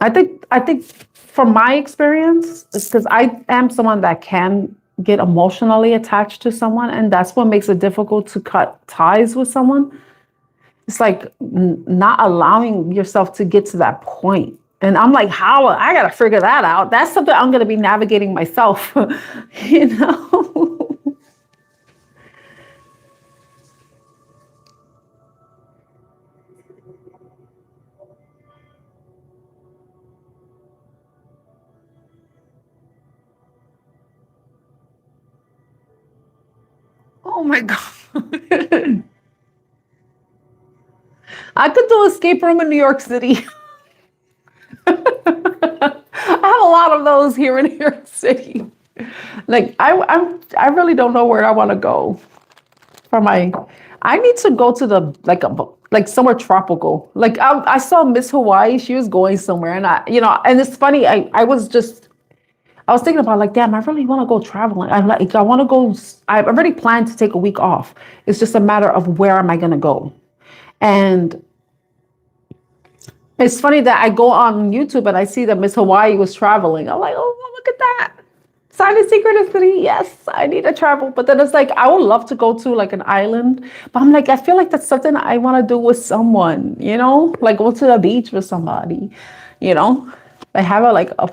I think from my experience, it's because I am someone that can get emotionally attached to someone, and that's what makes it difficult to cut ties with someone. It's like not allowing yourself to get to that point. And I'm like, how? I got to figure that out. That's something I'm going to be navigating myself, you know? Oh my God. I could do escape room in New York City. I have a lot of those here in New York City. Like I really don't know where I want to go for my. I need to go to the like somewhere tropical. Like I saw Miss Hawaii. She was going somewhere, and and it's funny. I was thinking about like, damn, I really want to go traveling. I'm like, I want to go. I've already planned to take a week off. It's just a matter of where am I going to go, and it's funny that I go on YouTube and I see that Miss Hawaii was traveling. I'm like, oh, look at that. Silent synchronicity. Yes, I need to travel. But then it's like, I would love to go to like an island. But I'm like, I feel like that's something I want to do with someone, like go to the beach with somebody, you know? I have a like a,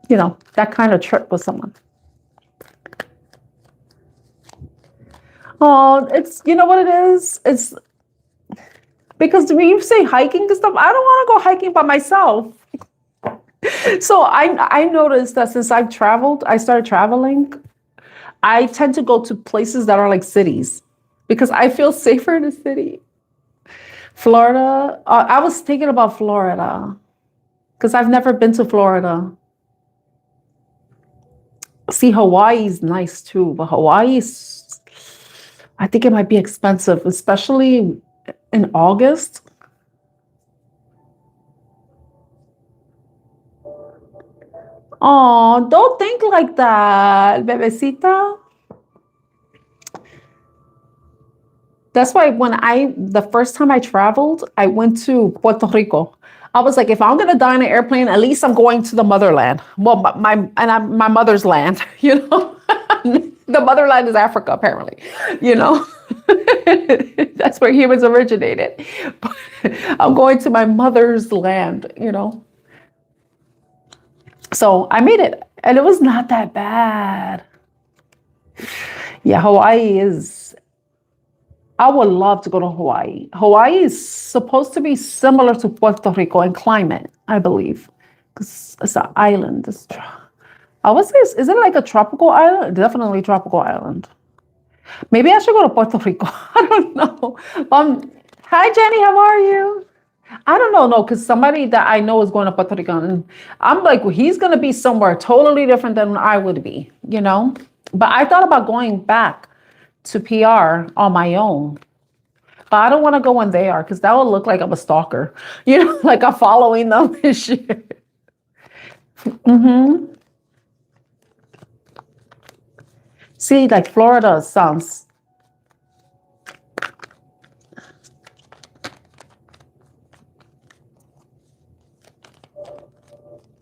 you know, that kind of trip with someone. Oh, it's, you know what it is? It's because when you say hiking and stuff, I don't want to go hiking by myself. So I noticed that since I started traveling, I tend to go to places that are like cities because I feel safer in a city. Florida, I was thinking about Florida because I've never been to Florida. See, Hawaii's nice too, but Hawaii's, I think it might be expensive, especially in August. Oh, don't think like that, bebecita. That's why the first time I traveled, I went to Puerto Rico. I was like, if I'm gonna die in an airplane, at least I'm going to the motherland. Well, my mother's land, you know. The motherland is Africa, apparently, you know. That's where humans originated. But I'm going to my mother's land, you know. So I made it, and it was not that bad. Yeah, Hawaii is. I would love to go to Hawaii. Hawaii is supposed to be similar to Puerto Rico in climate, I believe, because it's an island. I would say, is it like a tropical island? Definitely tropical island. Maybe I should go to Puerto Rico. I don't know. Hi Jenny, how are you? I don't know, no, because somebody that I know is going to Puerto Rico, and I'm like, well, he's going to be somewhere totally different than I would be, you know? But I thought about going back to PR on my own. But I don't want to go when they are, because that will look like I'm a stalker, you know, like I'm following them and shit. Mm-hmm. See, like Florida sounds.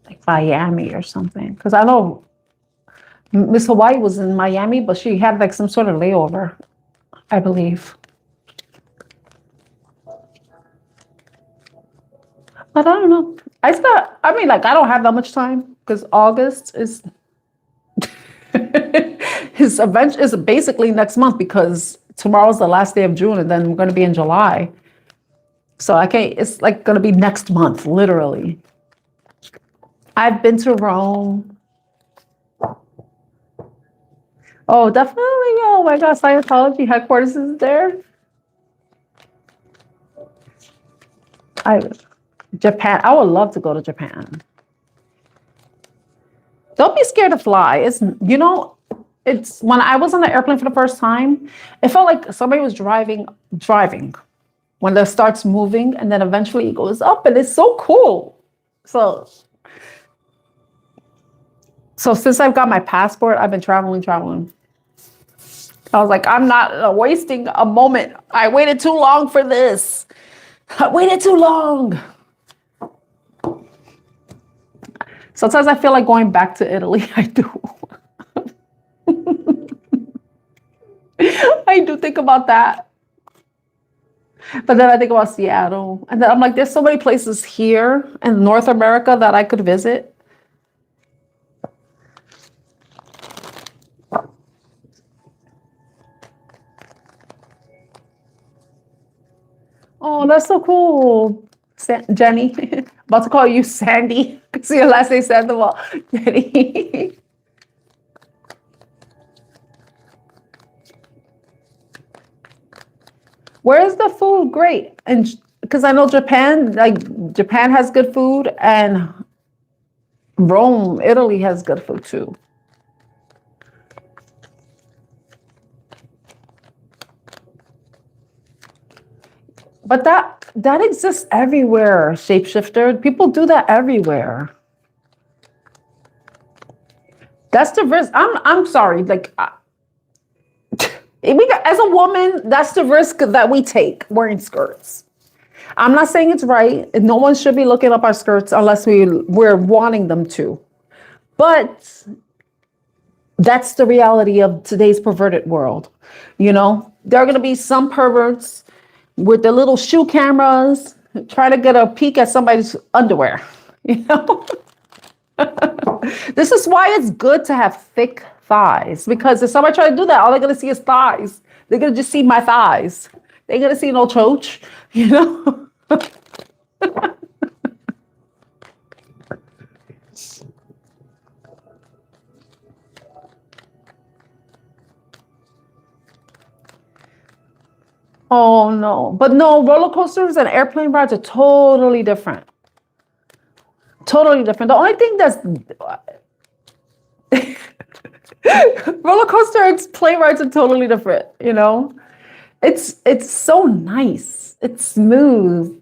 Like Miami or something. Because I know Miss Hawaii was in Miami, but she had like some sort of layover, I believe. But I don't know. I mean, like, I don't have that much time because August is his event is basically next month because tomorrow's the last day of June and then we're going to be in July. So I can't, it's like going to be next month, literally. I've been to Rome. Oh, definitely. Oh my God, Scientology headquarters is there. Japan. I would love to go to Japan. Don't be scared to fly. It's, you know, it's when I was on the airplane for the first time, it felt like somebody was driving when it starts moving and then eventually it goes up and it's so cool. So since I've got my passport, I've been traveling. I was like, I'm not wasting a moment. I waited too long for this. I waited too long. Sometimes I feel like going back to Italy. I do. I do think about that. But then I think about Seattle. And then I'm like, there's so many places here in North America that I could visit. Oh, that's so cool. Jenny. About to call you Sandy. See your last name Sandoval. Jenny. Where is the food? Great. And because I know Japan has good food, and Rome, Italy has good food too. But that exists everywhere, shapeshifter. People do that everywhere. That's the risk. I'm sorry. Like, as a woman, that's the risk that we take wearing skirts. I'm not saying it's right. No one should be looking up our skirts unless we're wanting them to. But that's the reality of today's perverted world. You know, there are going to be some perverts with the little shoe cameras trying to get a peek at somebody's underwear. you know? This is why it's good to have thick thighs, because if somebody try to do that, all they're gonna see is thighs. They're gonna just see my thighs. They're gonna see no choach, you know? Oh no, but no, roller coasters and airplane rides are totally different. Totally different. The only thing that's roller coaster and plane rides are totally different, you know? It's so nice. It's smooth.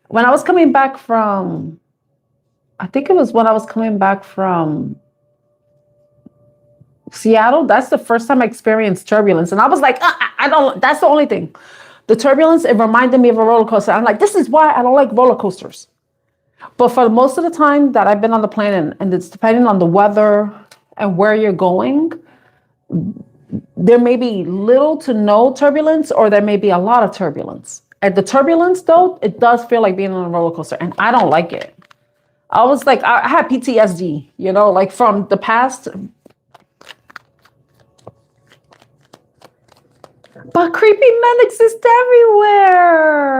When I was coming back from, I think it was when I was coming back from Seattle, that's the first time I experienced turbulence. And I was like, I don't, that's the only thing. The turbulence, it reminded me of a roller coaster. I'm like, this is why I don't like roller coasters. But for most of the time that I've been on the plane, and it's depending on the weather and where you're going, there may be little to no turbulence, or there may be a lot of turbulence. And the turbulence, though, it does feel like being on a roller coaster, and I don't like it. I was like, I had PTSD, you know, like from the past. But creepy men exist everywhere.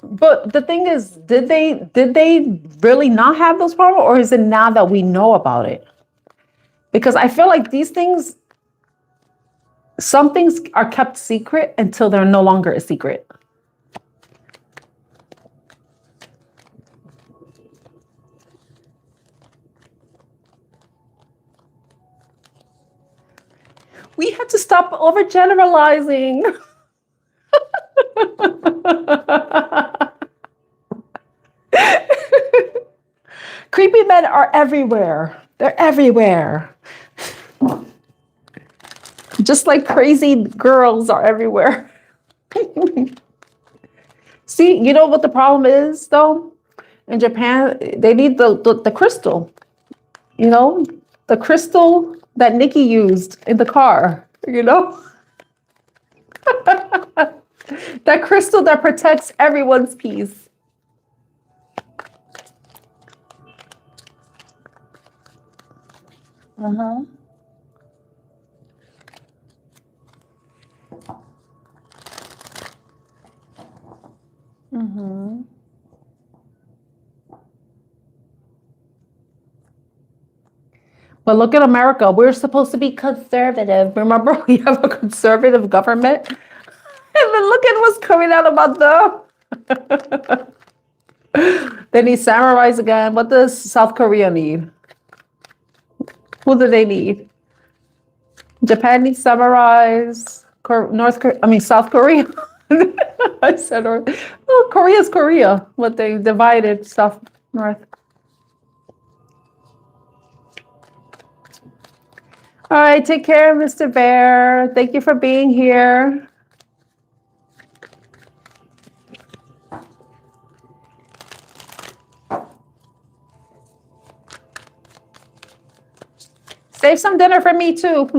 But the thing is, did they really not have those problems, or is it now that we know about it? Because I feel like these things, some things are kept secret until they're no longer a secret. We had to stop overgeneralizing. Creepy men are everywhere. They're everywhere. Just like crazy girls are everywhere. See, you know what the problem is, though? In Japan, they need the crystal. You know, the crystal that Nikki used in the car, you know? That crystal that protects everyone's peace. Uh-huh. Mm-hmm. But look at America. We're supposed to be conservative. Remember, we have a conservative government. And then look at what's coming out about them. They need samurais again. What does South Korea need? Who do they need? Japan needs samurais. South Korea. I said, oh, Korea's Korea. What they divided South, North. All right, take care, Mr. Bear. Thank you for being here. Save some dinner for me too.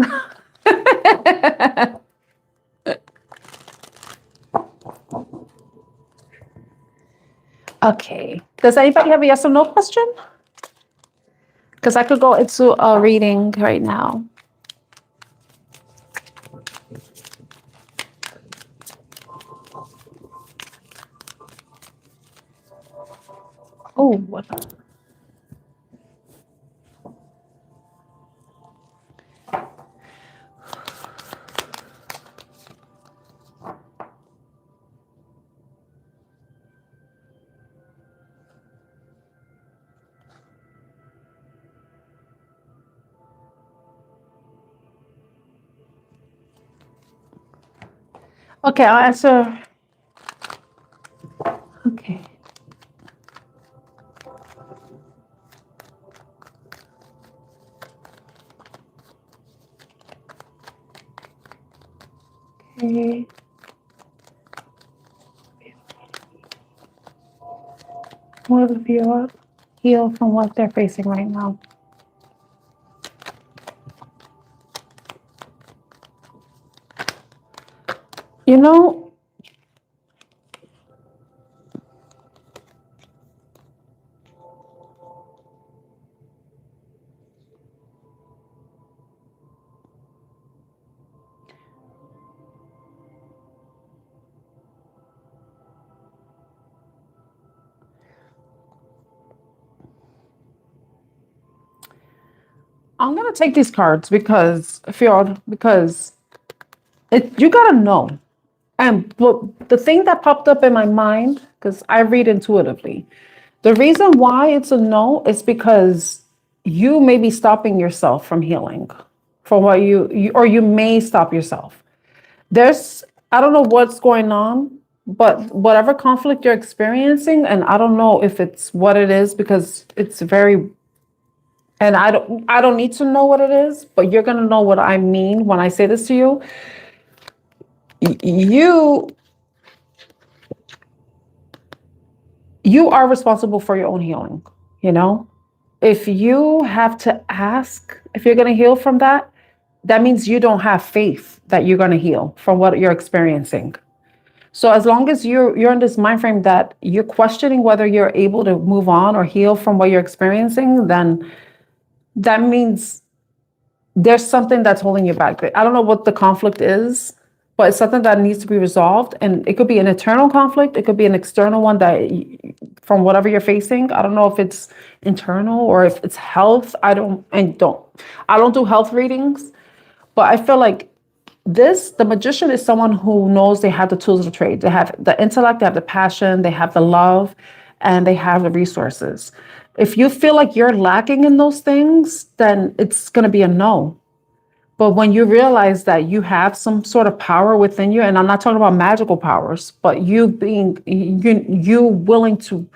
Okay. Does anybody have a yes or no question? Because I could go into a reading right now. Oh, what? Okay, I'll answer. Okay. Okay. More the view up, heal from what they're facing right now. You know, I'm gonna take these cards because Fjord, because you gotta know. And but the thing that popped up in my mind, because I read intuitively, the reason why it's a no is because you may be stopping yourself from healing from what you or you may stop yourself. There's, I don't know what's going on, but whatever conflict you're experiencing, and I don't know if it's what it is because it's very, and I don't need to know what it is, but you're gonna know what I mean when I say this to you. You you are responsible for your own healing, you know? If you have to ask if you're going to heal from that, that means you don't have faith that you're going to heal from what you're experiencing. So as long as you're in this mind frame that you're questioning whether you're able to move on or heal from what you're experiencing, then that means there's something that's holding you back. I don't know what the conflict is, but it's something that needs to be resolved. And it could be an internal conflict. It could be an external one that from whatever you're facing. I don't know if it's internal or if it's health. I don't do health readings, but I feel like the magician is someone who knows they have the tools of the trade. They have the intellect, they have the passion, they have the love, and they have the resources. If you feel like you're lacking in those things, then it's going to be a no. But when you realize that you have some sort of power within you, and I'm not talking about magical powers, but you willing to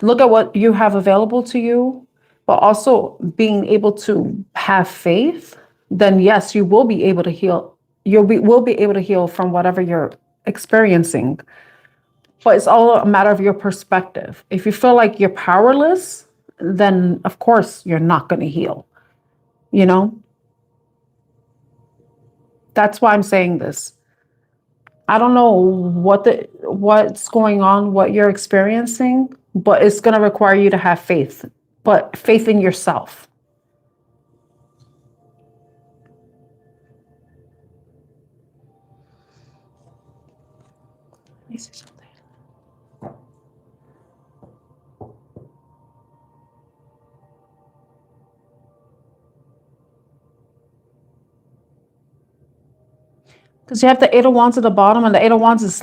look at what you have available to you, but also being able to have faith, then yes, you will be able to heal. Will be able to heal from whatever you're experiencing. But it's all a matter of your perspective. If you feel like you're powerless, then of course you're not going to heal. You know, that's why I'm saying this. I don't know what's going on, what you're experiencing, but it's going to require you to have faith, but faith in yourself. Let me see something. Because you have the Eight of Wands at the bottom, and the Eight of Wands is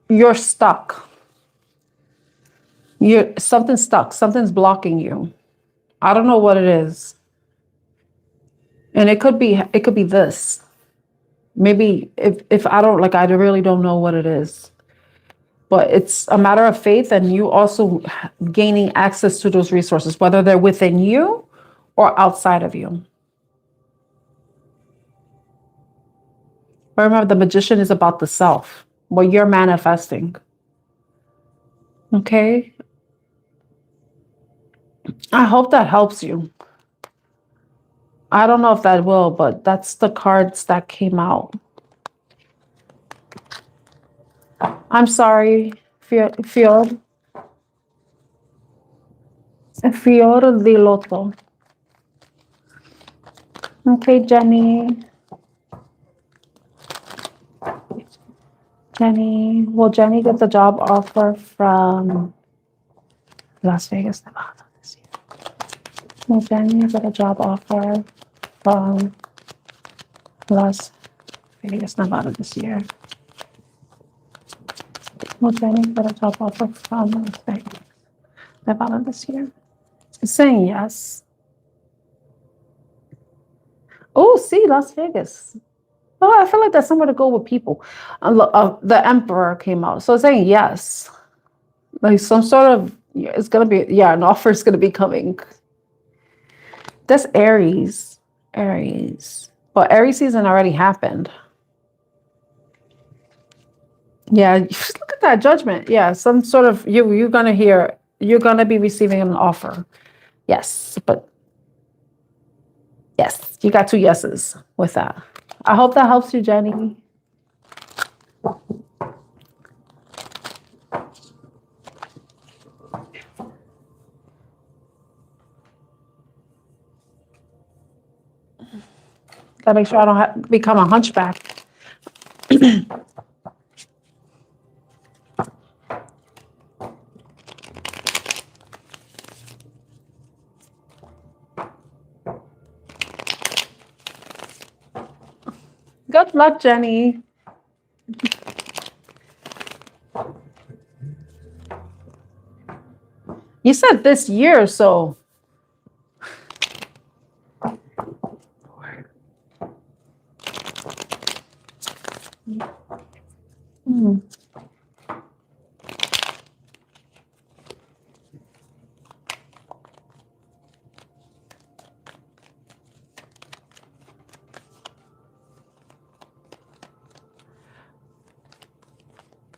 you're stuck. Something's stuck. Something's blocking you. I don't know what it is. And it could be this. Maybe if I don't I really don't know what it is. But it's a matter of faith and you also gaining access to those resources, whether they're within you or outside of you. Remember, the magician is about the self, what you're manifesting. Okay? I hope that helps you. I don't know if that will, but that's the cards that came out. I'm sorry, Fior di Lotto. Okay, Jenny. Will Jenny get the job offer from Las Vegas, Nevada this year? Will Jenny get a job offer from Las Vegas, Nevada this year? Will Jenny get a job offer from Las Vegas, Nevada this year? It's saying yes. Oh, see, Las Vegas. Oh, I feel like that's somewhere to go with people. The Emperor came out. So it's saying yes. Like some sort of, it's going to be, an offer is going to be coming. That's Aries. But Aries season already happened. Yeah, look at that Judgment. Yeah, some sort of, you're going to be receiving an offer. Yes, but yes, you got two yeses with that. I hope that helps you, Jenny. Gotta make sure I don't have become a hunchback. Good luck, Jenny. You said this year, so.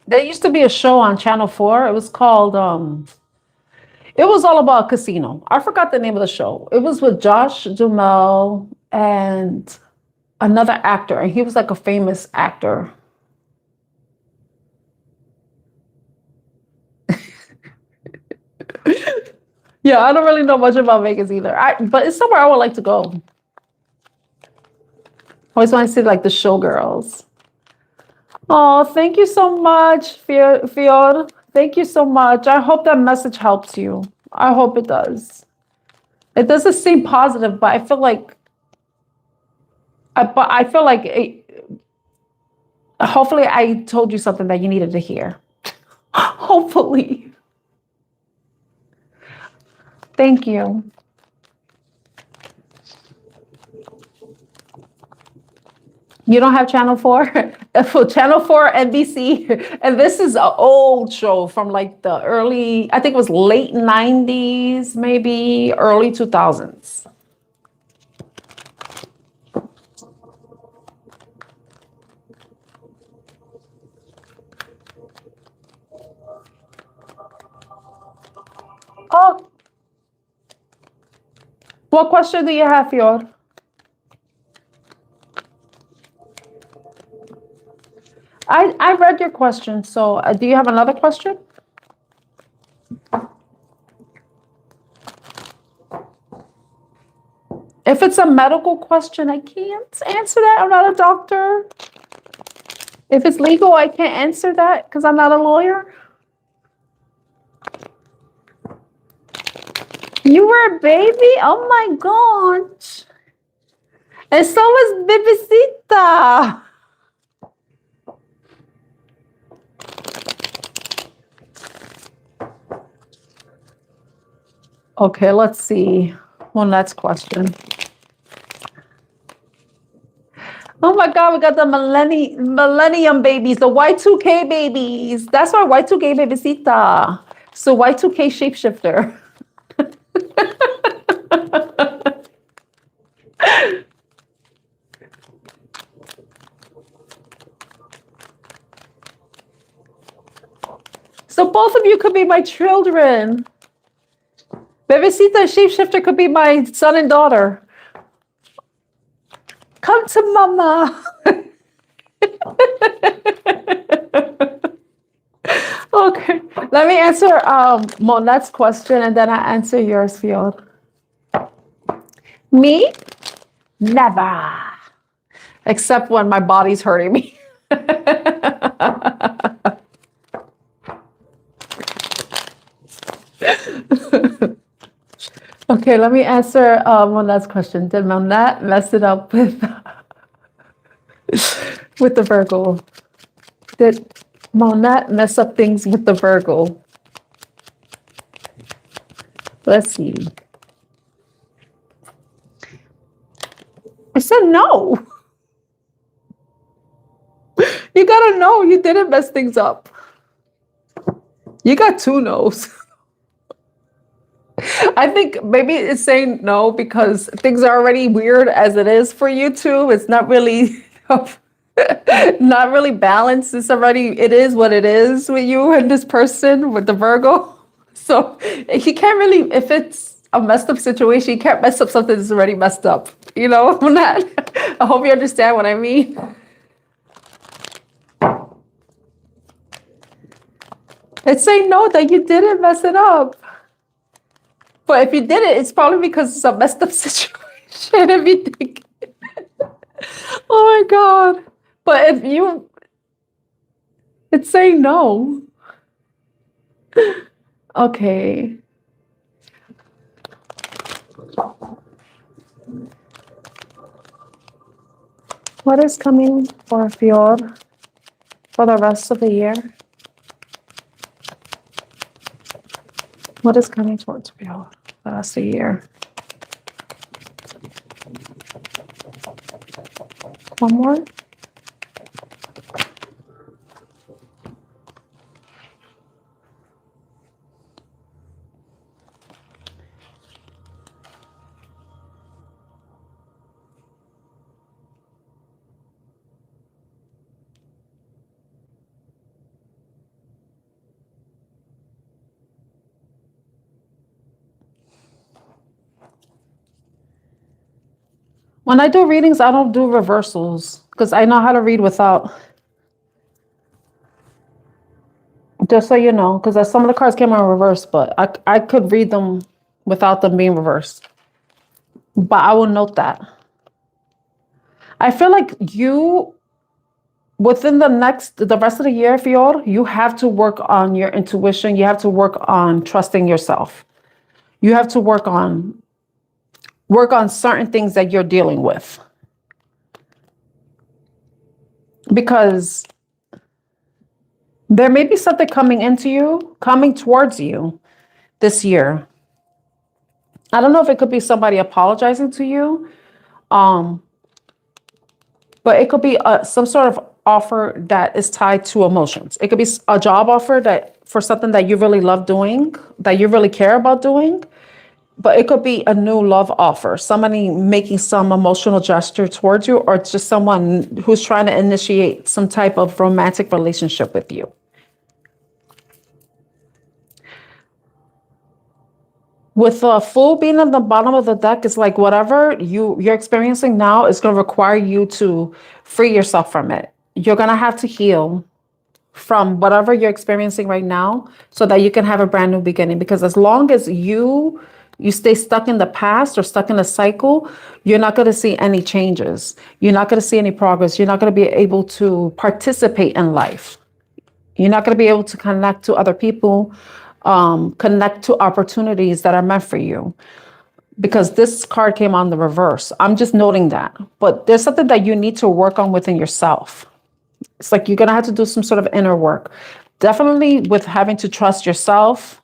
There used to be a show on Channel 4. It was called, it was all about a casino. I forgot the name of the show. It was with Josh Duhamel and another actor. And he was like a famous actor. Yeah, I don't really know much about Vegas either. But it's somewhere I would like to go. I always want to see like the showgirls. Oh, thank you so much, Fior. Thank you so much. I hope that message helps you. I hope it does. It doesn't seem positive, but I feel like, hopefully I told you something that you needed to hear. Hopefully. Thank you. You don't have Channel 4? For Channel 4, NBC. And this is an old show from like the early, I think it was late 90s, maybe early 2000s. Oh. What question do you have, Fior? I read your question, so do you have another question? If it's a medical question, I can't answer that. I'm not a doctor. If it's legal, I can't answer that because I'm not a lawyer. You were a baby? Oh my gosh. And so was Bibisita. Okay, let's see. One next question. Oh my God, we got the millennium babies, the Y2K babies. That's our Y2K Bibisita. So Y2K shapeshifter. So both of you could be my children. Bebecita shapeshifter could be my son and daughter. Come to mama. Okay, let me answer Monette's question and then I answer yours, Fiona. Me? Never. Except when my body's hurting me. Okay, let me answer Monette's question. Did Monette mess it up with the Virgo? Did Monette mess up things with the Virgo? Let's see. I said no. You gotta know you didn't mess things up. You got two no's. I think maybe it's saying no because things are already weird as it is for you two. It's not really not really balanced. It is what it is with you and this person with the Virgo. So he can't really, if it's a messed up situation, he can't mess up something that's already messed up. You know, I hope you understand what I mean. It's saying no, that you didn't mess it up. But if you did it, it's probably because it's a messed up situation. If you think, oh my God. But if you, it's saying no. Okay. What is coming for Fjord for the rest of the year? What is coming towards Fjord for the rest of the year? One more. When I do readings, I don't do reversals because I know how to read without. Just so you know, because some of the cards came out in reverse, but I could read them without them being reversed. But I will note that. I feel like you, within the rest of the year, Fior, you have to work on your intuition. You have to work on trusting yourself. You have to work on certain things that you're dealing with. Because there may be something coming towards you this year. I don't know if it could be somebody apologizing to you, but it could be some sort of offer that is tied to emotions. It could be a job offer that for something that you really love doing, that you really care about doing, but it could be a new love offer, somebody making some emotional gesture towards you, or just someone who's trying to initiate some type of romantic relationship with you. With the Fool being at the bottom of the deck, it's like whatever you're experiencing now is going to require you to free yourself from it. You're going to have to heal from whatever you're experiencing right now so that you can have a brand new beginning. Because as long as you stay stuck in the past or stuck in a cycle, you're not going to see any changes. You're not going to see any progress. You're not going to be able to participate in life. You're not going to be able to connect to other people, connect to opportunities that are meant for you. Because this card came on the reverse. I'm just noting that. But there's something that you need to work on within yourself. It's like you're going to have to do some sort of inner work. Definitely with having to trust yourself,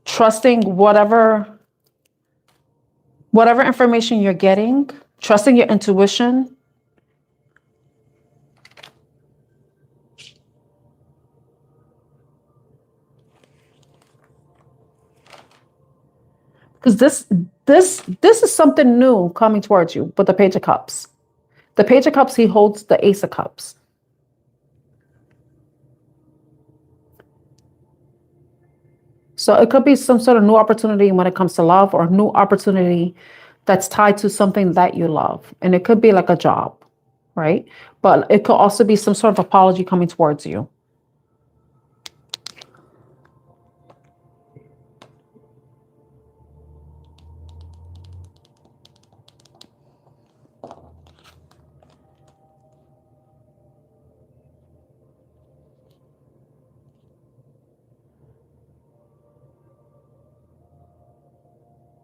trusting whatever information you're getting, trusting your intuition. Because this is something new coming towards you with the Page of Cups. The Page of Cups, he holds the Ace of Cups. So it could be some sort of new opportunity when it comes to love, or a new opportunity that's tied to something that you love. And it could be like a job, right? But it could also be some sort of apology coming towards you.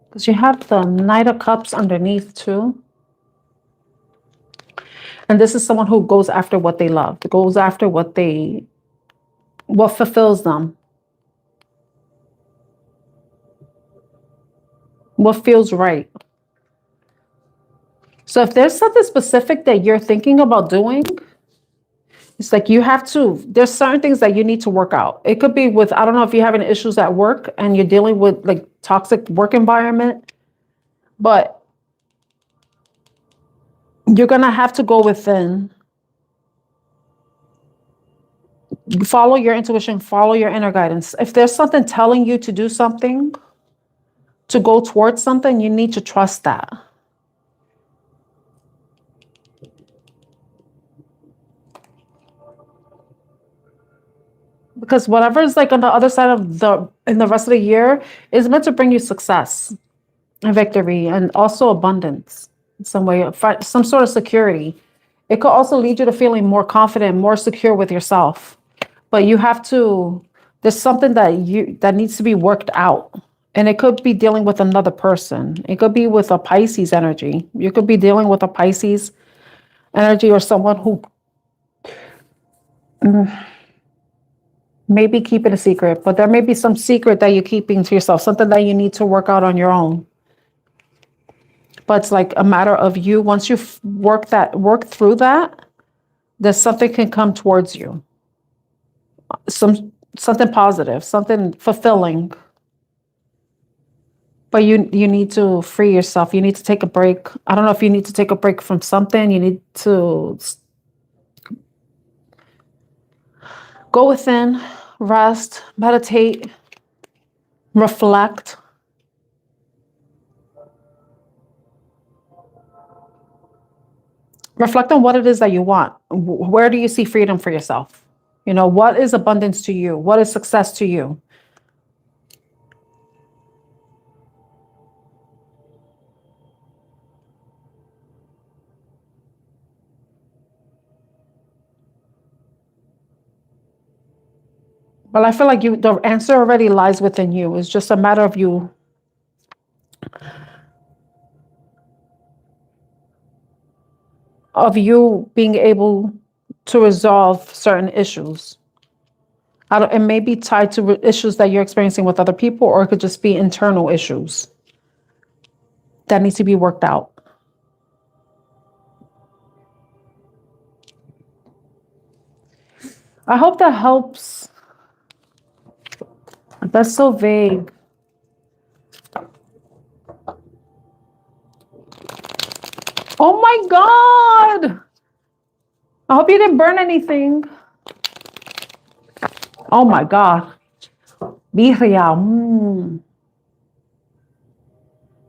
Because you have the Knight of Cups underneath too. And this is someone who goes after what they love, goes after what fulfills them, what feels right. So if there's something specific that you're thinking about doing, it's like there's certain things that you need to work out. It could be with, I don't know if you're having issues at work and you're dealing with like toxic work environment, but you're going to have to go within, follow your intuition, follow your inner guidance. If there's something telling you to do something, to go towards something, you need to trust that. because whatever is like on the other side of in the rest of the year is meant to bring you success and victory and also abundance in some way, some sort of security. It could also lead you to feeling more confident, more secure with yourself. But you have to, there's something that needs to be worked out. And it could be dealing with another person. It could be with a Pisces energy. You could be dealing with a Pisces energy or someone who maybe keep it a secret, but there may be some secret that you're keeping to yourself, something that you need to work out on your own. But it's like a matter of you, once you work through that, there's something can come towards you. Something positive, something fulfilling. But you need to free yourself. You need to take a break. I don't know if you need to take a break from something. You need to go within, rest, meditate, reflect. Reflect on what it is that you want. Where do you see freedom for yourself? You know, what is abundance to you? What is success to you? Well, I feel like the answer already lies within you. It's just a matter of you being able to resolve certain issues. It may be tied to issues that you're experiencing with other people, or it could just be internal issues that need to be worked out. I hope that helps. That's so vague. Oh my God. I hope you didn't burn anything. Oh my God. Birria.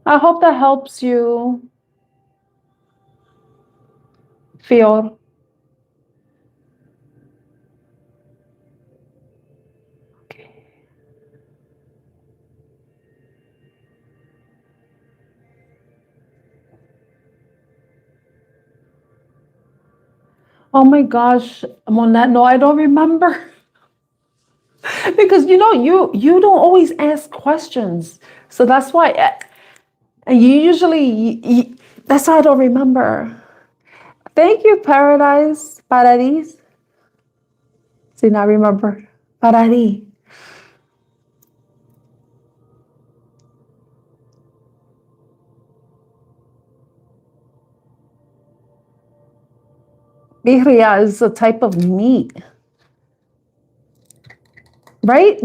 I hope that helps you feel. Oh my gosh, Monette, no, I don't remember. Because you don't always ask questions. So that's why and you usually that's why I don't remember. Thank you, Paradise. Paradis. See, now I remember. Paradis. Birria is a type of meat. Right?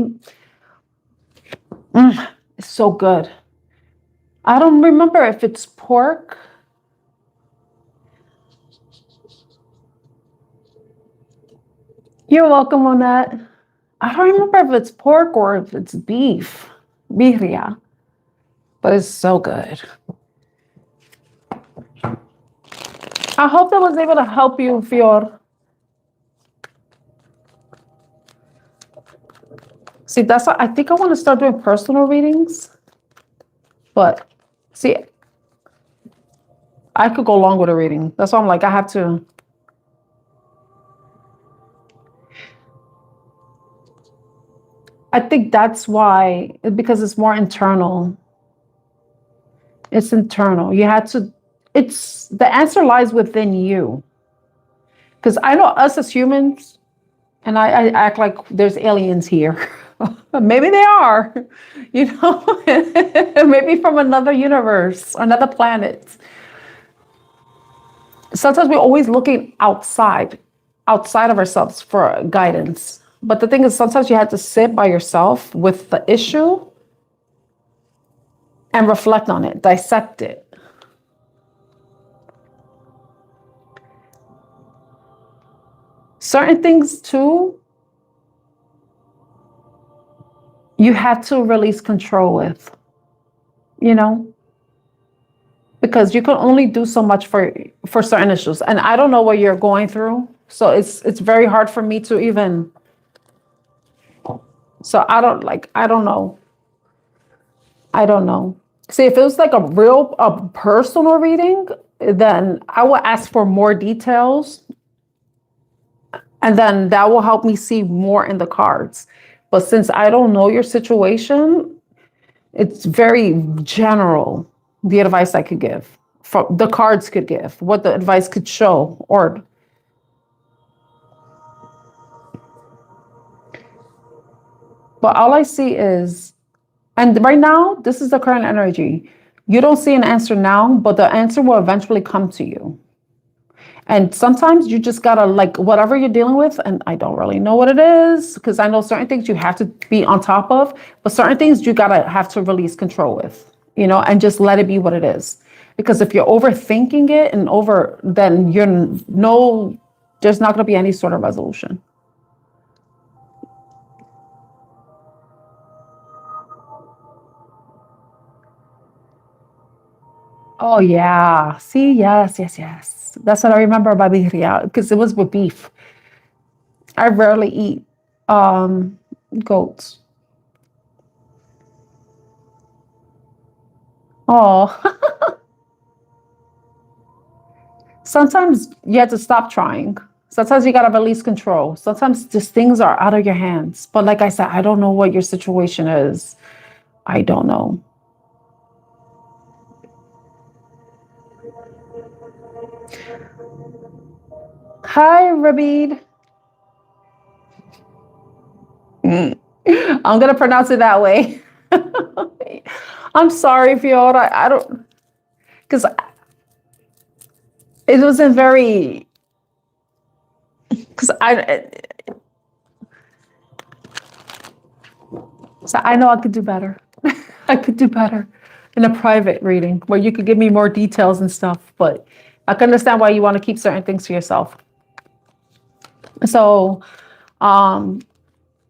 It's so good. I don't remember if it's pork. You're welcome, Monette. I don't remember if it's pork or if it's beef. Birria. But it's so good. I hope that was able to help you, Fior. See, that's what I think I want to start doing personal readings. But see, I could go long with a reading. That's why I'm like, I have to. I think that's why, because it's more internal. It's internal. You had to, the answer lies within you. Because I know us as humans, and I act like there's aliens here. Maybe they are, maybe from another universe, another planet. Sometimes we're always looking outside of ourselves for guidance. But the thing is, sometimes you have to sit by yourself with the issue and reflect on it, dissect it. Certain things too, you have to release control with, because you can only do so much for certain issues. And I don't know what you're going through. So it's very hard for me to even So I don't know. I don't know. See, if it was like a personal reading, then I will ask for more details, and then that will help me see more in the cards. But since I don't know your situation, it's very general, the advice I could give, the cards could give, what the advice could show, or but all I see is, and right now, this is the current energy. You don't see an answer now, but the answer will eventually come to you. And sometimes you just gotta, like, whatever you're dealing with, and I don't really know what it is, because I know certain things you have to be on top of, but certain things you gotta have to release control with, and just let it be what it is. Because if you're overthinking it then there's not gonna be any sort of resolution. Oh yeah. See, yes, yes, yes. That's what I remember about birria, because it was with beef. I rarely eat goats. Oh, sometimes you have to stop trying. Sometimes you gotta release control. Sometimes just things are out of your hands. But like I said, I don't know what your situation is. I don't know. Hi, Rabid. Mm. I'm gonna pronounce it that way. I'm sorry, Fiona. I don't, because it wasn't very, because so I know I could do better. I could do better in a private reading where you could give me more details and stuff, but I can understand why you want to keep certain things to yourself. So, um,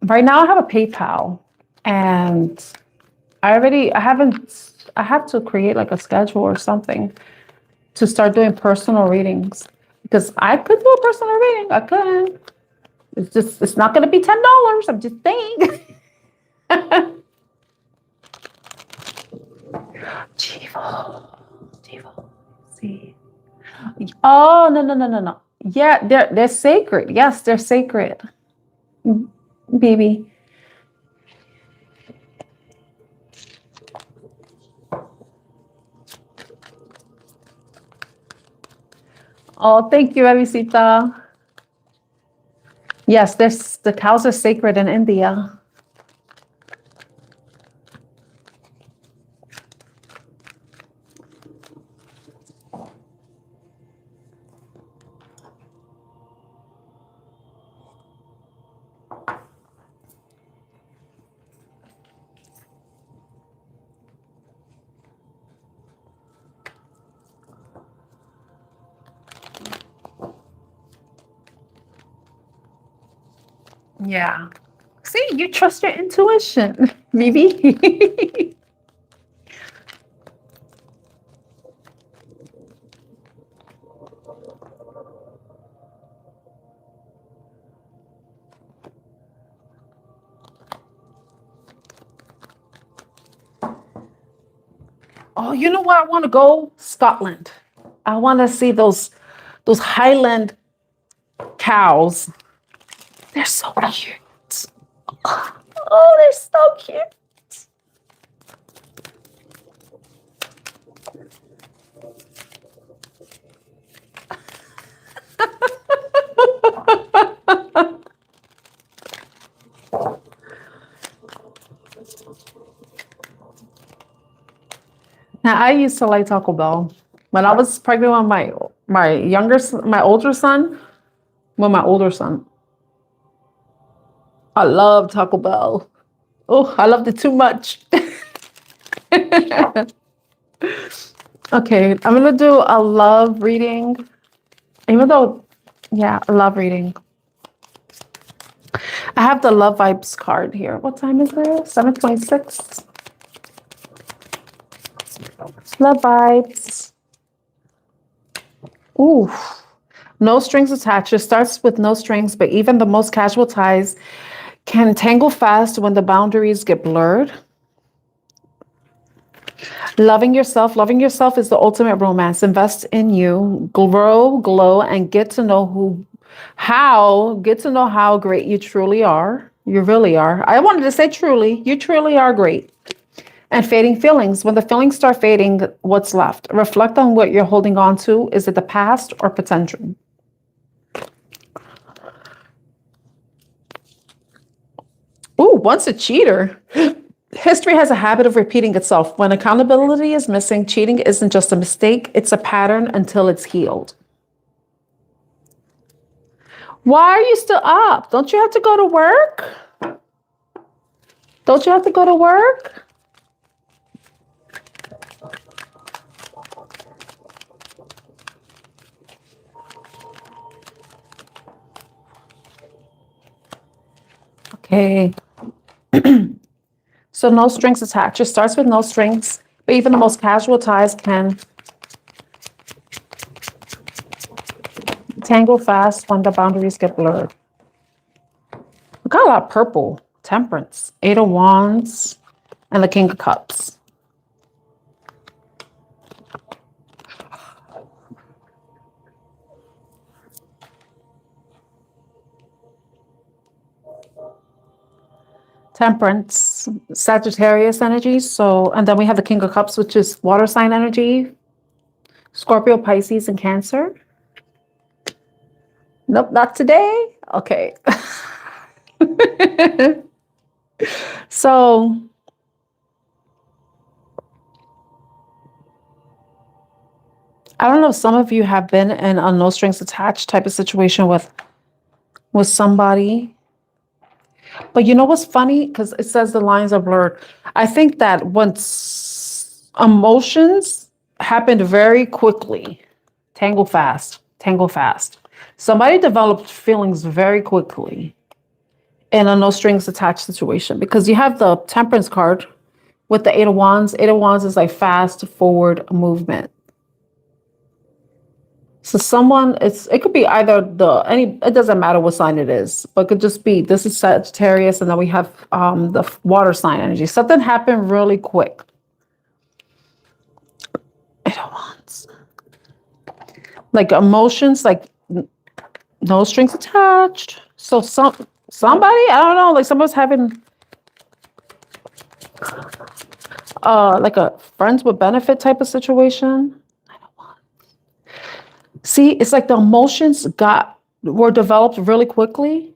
right now I have a PayPal, and I have to create like a schedule or something to start doing personal readings, because I could do a personal reading. I could. It's not going to be $10. I'm just saying. Chivo, Chivo. See. Oh, no, no, no, no, no. Yeah, they're sacred. Yes, they're sacred. Baby. Oh, thank you, Avisita. Yes, the cows are sacred in India. Yeah. See, you trust your intuition, maybe. Oh, you know where I want to go? Scotland. I want to see those Highland cows. They're so cute. Oh, they're so cute. Now, I used to like Taco Bell. When I was pregnant with my older son, my older son, I love Taco Bell. Oh, I loved it too much. Okay, I'm gonna do a love reading. Even though, yeah, a love reading. I have the love vibes card here. What time is it? 7:26. Love vibes. Ooh, no strings attached. It starts with no strings, but even the most casual ties Can tangle fast when the boundaries get blurred. Loving yourself is the ultimate romance. Invest in you, grow, glow, and get to know how great you truly are. You really are. I wanted to say truly, you truly are great. And fading feelings. When the feelings start fading, what's left? Reflect on what you're holding on to. Is it the past or potential? Ooh, once a cheater. History has a habit of repeating itself. When accountability is missing, cheating isn't just a mistake, it's a pattern until it's healed. Why are you still up? Don't you have to go to work? Don't you have to go to work? Okay. So no strings attached. It starts with no strings, but even the most casual ties can tangle fast when the boundaries get blurred. We got a lot of purple. Temperance, 8 of Wands, and the King of Cups. Temperance, Sagittarius energy. So, and then we have the King of Cups, which is water sign energy. Scorpio, Pisces, and Cancer. Nope, not today. Okay. So, I don't know if some of you have been in a no strings attached type of situation with somebody. But you know what's funny? Because it says the lines are blurred. I think that once emotions happened very quickly, tangle fast. Somebody developed feelings very quickly in a no strings attached situation, because you have the Temperance card with the 8 of Wands. 8 of Wands is like fast forward movement. So it could be either it doesn't matter what sign it is, but it could just be, this is Sagittarius, and then we have the water sign energy. Something happened really quick. 8 of Wands. Like emotions, like no strings attached. So somebody, I don't know, like someone's having like a friends with benefit type of situation. See, it's like the emotions were developed really quickly,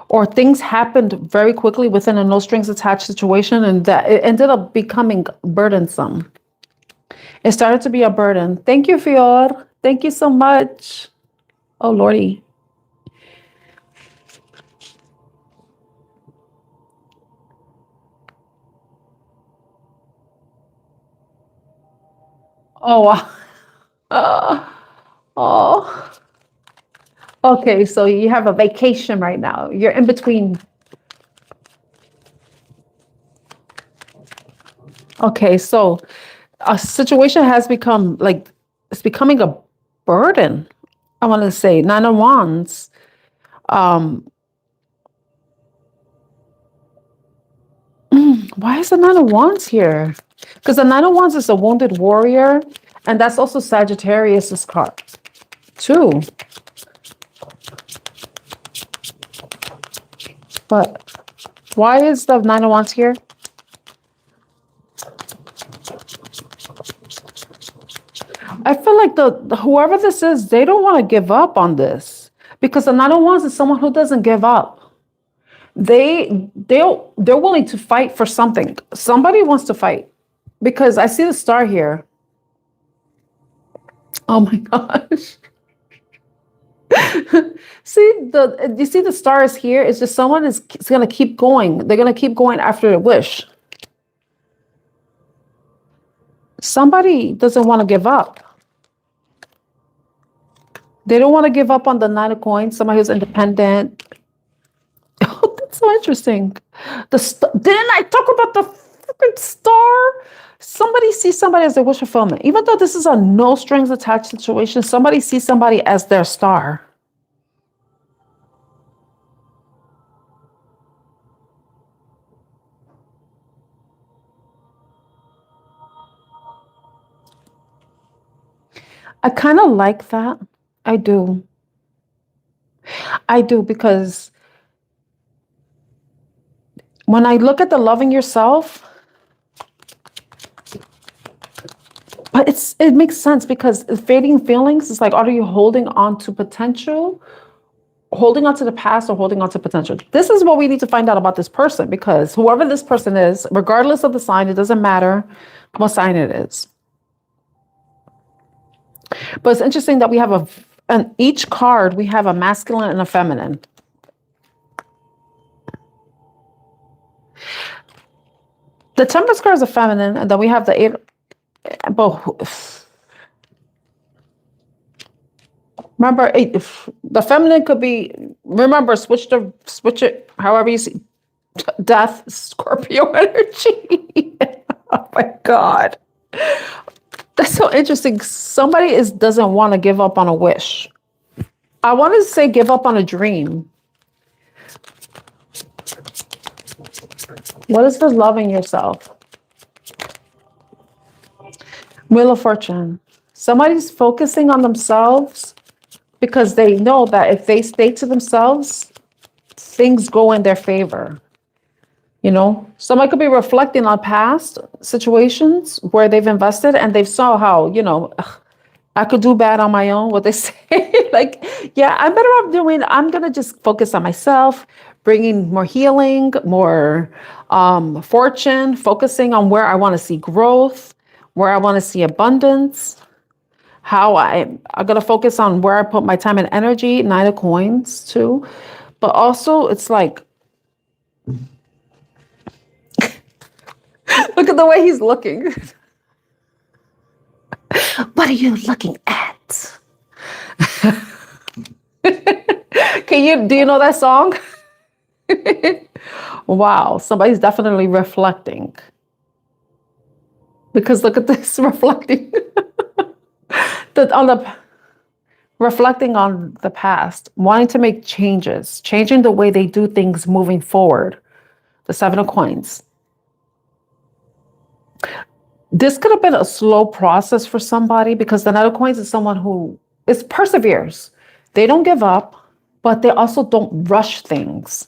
or things happened very quickly within a no strings attached situation, and that it ended up becoming burdensome. It started to be a burden. Thank you, Fior. Thank you so much. Oh, Lordy. Oh, wow. Oh. Okay, so you have a vacation right now. You're in between. Okay, so a situation has become like, it's becoming a burden. I want to say 9 of Wands. Why is the 9 of Wands here? Because the 9 of Wands is a wounded warrior, and that's also Sagittarius's card too. But why is the 9 of Wands here? I feel like whoever this is, they don't want to give up on this, because the 9 of Wands is someone who doesn't give up. They're willing to fight for something. Somebody wants to fight, because I see the star here. Oh my gosh. You see the stars here? It's just someone is going to keep going. They're going to keep going after their wish. Somebody doesn't want to give up. They don't want to give up on the 9 of Coins. Somebody who's independent. Oh, that's so interesting. Didn't I talk about the freaking star? Somebody sees somebody as their wish fulfillment. Even though this is a no strings attached situation, somebody sees somebody as their star. I kind of like that. I do. I do, because when I look at the loving yourself, but it makes sense, because fading feelings is like, are you holding on to potential, holding on to the past, or holding on to potential? This is what we need to find out about this person, because whoever this person is, regardless of the sign, it doesn't matter what sign it is. But it's interesting that we have on each card, we have a masculine and a feminine. The Temperance card is a feminine, and then we have the eight. But remember, the feminine could be. Remember, switch it. However you see, death, Scorpio energy. Oh my God, that's so interesting. Somebody doesn't want to give up on a wish. I want to say give up on a dream. What is the loving yourself? Wheel of Fortune. Somebody's focusing on themselves because they know that if they stay to themselves, things go in their favor. You know, somebody could be reflecting on past situations where they've invested and they've saw how, I could do bad on my own, what they say. Like, yeah, I'm better off I'm going to just focus on myself, bringing more healing, more fortune, focusing on where I want to see growth, where I want to see abundance, how I'm going to focus on where I put my time and energy, 9 of coins too. But also it's like, look at the way he's looking. What are you looking at? Do you know that song? Wow, somebody's definitely reflecting. Because look at this, reflecting. Reflecting on the past, wanting to make changes, changing the way they do things moving forward. The 7 of coins. This could have been a slow process for somebody, because the 9 of coins is someone who perseveres. They don't give up, but they also don't rush things.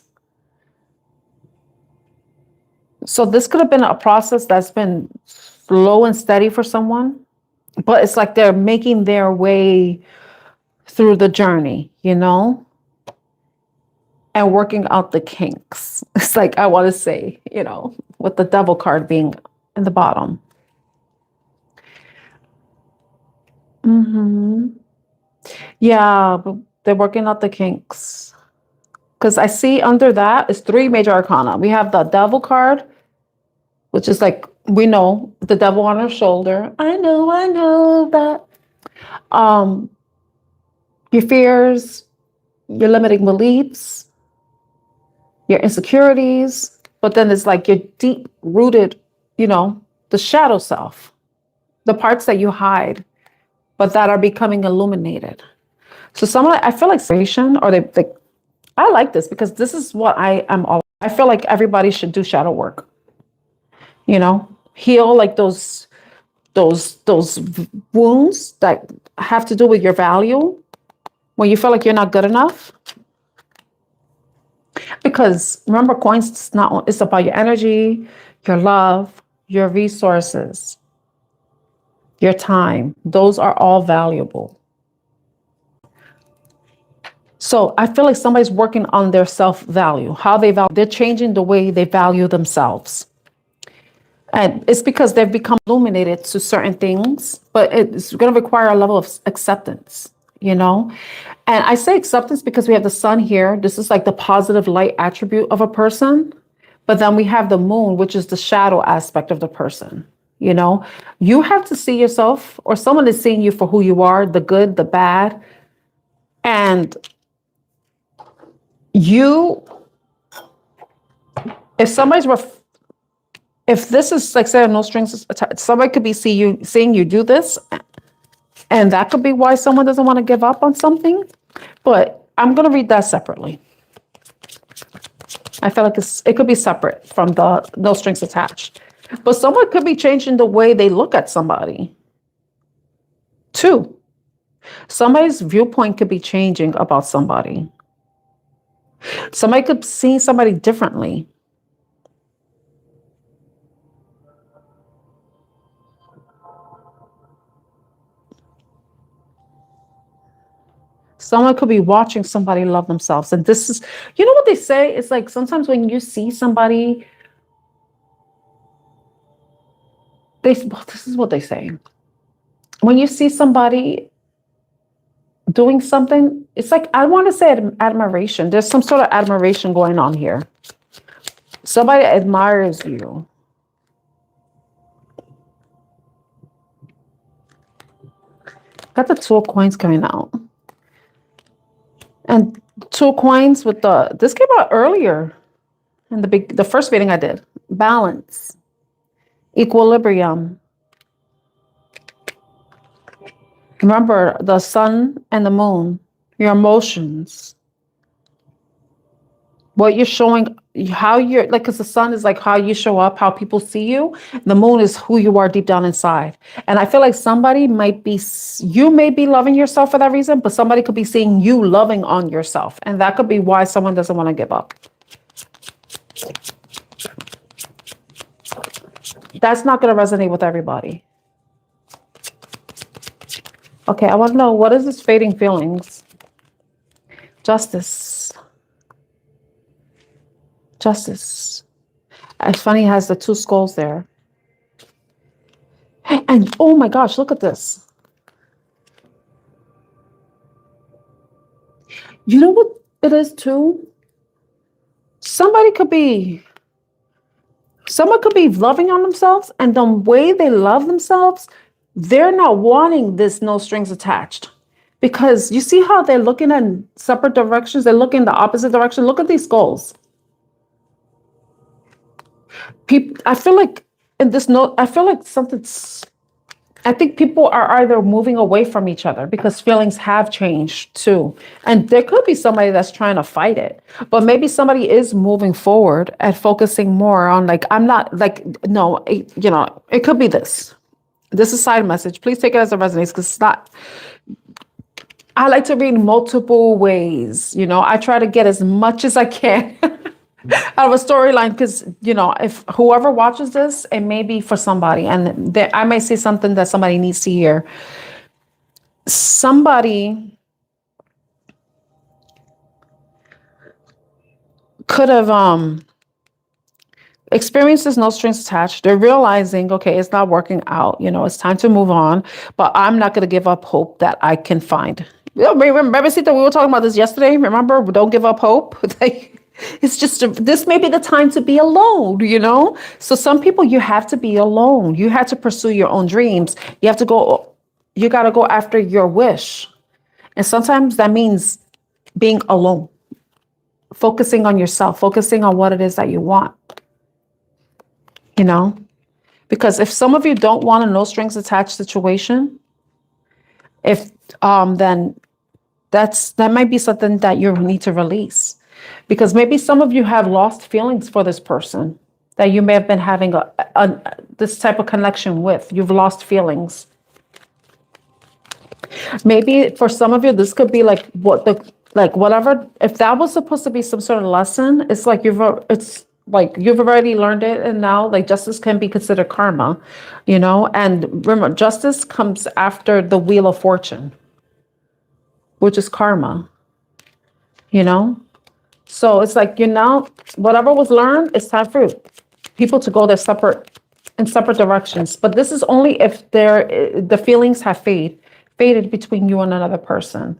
So this could have been a process that's been slow and steady for someone, but it's like they're making their way through the journey, and working out the kinks. It's like, I want to say, with the Devil card being in the bottom. Yeah, but they're working out the kinks. Because I see under that is 3 major arcana. We have the Devil card, which is like, we know the devil on our shoulder. I know that. Your fears, your limiting beliefs, your insecurities, but then it's like your deep-rooted, the shadow self, the parts that you hide, but that are becoming illuminated. So I feel like separation, or I like this, because this is what I feel like everybody should do shadow work. Heal like those wounds that have to do with your value, when you feel like you're not good enough. Because remember, coins, it's about your energy, your love, your resources, your time. Those are all valuable. So I feel like somebody's working on their self-value, how they value. They're changing the way they value themselves. And it's because they've become illuminated to certain things, but it's going to require a level of acceptance, And I say acceptance because we have the sun here. This is like the positive light attribute of a person. But then we have the moon, which is the shadow aspect of the person. You have to see yourself, or someone is seeing you for who you are, the good, the bad. And if this is like, say, no strings attached, somebody could be seeing you do this, and that could be why someone doesn't want to give up on something. But I'm going to read that separately. I feel like it could be separate from the no strings attached. But someone could be changing the way they look at somebody, too. Somebody's viewpoint could be changing about somebody. Somebody could see somebody differently. Someone could be watching somebody love themselves. And this is, you know what they say? It's like sometimes when you see somebody, this is what they say. When you see somebody doing something, it's like, I want to say admiration. There's some sort of admiration going on here. Somebody admires you. Got the Two of Coins coming out. And Two of Coins with this came out earlier in the first reading I did. Balance, equilibrium. Remember the sun and the moon, your emotions, what you're showing, how you're like, because the sun is like how you show up, how people see you. The moon is who you are deep down inside. And I feel like somebody you may be loving yourself for that reason, but somebody could be seeing you loving on yourself. And that could be why someone doesn't want to give up. That's not going to resonate with everybody. Okay, I want to know, what is this fading feelings? Justice. Justice. It's funny, it has the two skulls there. And oh my gosh, look at this. You know what it is too? Someone could be loving on themselves, and the way they love themselves, they're not wanting this no strings attached. Because you see how they're looking in separate directions? They're looking the opposite direction. Look at these skulls. I feel like in this note, I think people are either moving away from each other because feelings have changed too. And there could be somebody that's trying to fight it, but maybe somebody is moving forward and focusing more on like, I'm not like, no, it could be this. This is side message. Please take it as it resonates, because it's not, I like to read multiple ways. I try to get as much as I can out of a storyline, because, if whoever watches this, it may be for somebody, and I may say something that somebody needs to hear. Somebody could have experiences no strings attached. They're realizing, okay, it's not working out. It's time to move on, but I'm not going to give up hope that I can find. Remember, Sita, we were talking about this yesterday. Remember, don't give up hope. It's just, this may be the time to be alone, So some people, you have to be alone. You have to pursue your own dreams. You got to go after your wish. And sometimes that means being alone, focusing on yourself, focusing on what it is that you want. Because if some of you don't want a no strings attached situation, then that might be something that you need to release. Because maybe some of you have lost feelings for this person that you may have been having this type of connection with. You've lost feelings. Maybe for some of you, this could be like whatever. If that was supposed to be some sort of lesson, it's like you've already learned it, and now like justice can be considered karma, And remember, justice comes after the Wheel of Fortune, which is karma, So it's like, whatever was learned, it's time for people to go in separate directions. But this is only if the feelings have faded between you and another person.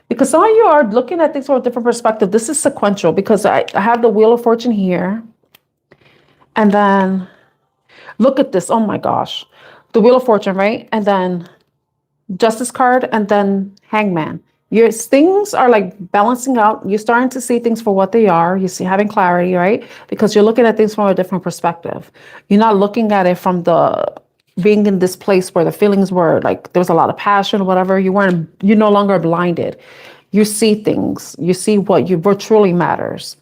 Because some of you are looking at things from a different perspective. This is sequential, because I have the Wheel of Fortune here. And then look at this. Oh my gosh. The Wheel of Fortune, right? And then Justice card, and then Hangman. Your things are like balancing out. You're starting to see things for what they are. You see, having clarity, right? Because you're looking at things from a different perspective. You're not looking at it from being in this place where the feelings were like, there was a lot of passion or whatever. You're no longer blinded. You see things. You see what truly matters.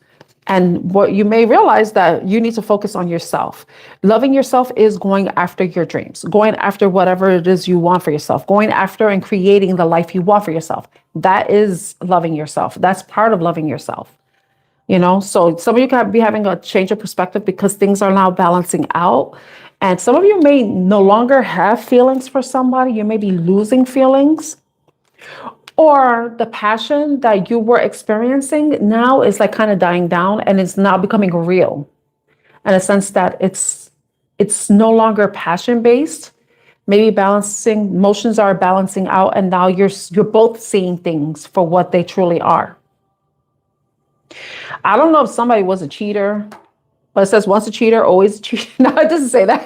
And what you may realize that you need to focus on yourself. Loving yourself is going after your dreams, going after whatever it is you want for yourself, going after and creating the life you want for yourself. That is loving yourself. That's part of loving yourself. So some of you can be having a change of perspective because things are now balancing out. And some of you may no longer have feelings for somebody. You may be losing feelings. Or the passion that you were experiencing now is like kind of dying down and it's now becoming real in a sense that it's no longer passion based. Maybe emotions are balancing out and now you're both seeing things for what they truly are. I don't know if somebody was a cheater, but it says once a cheater, always a cheater. No, it doesn't say that.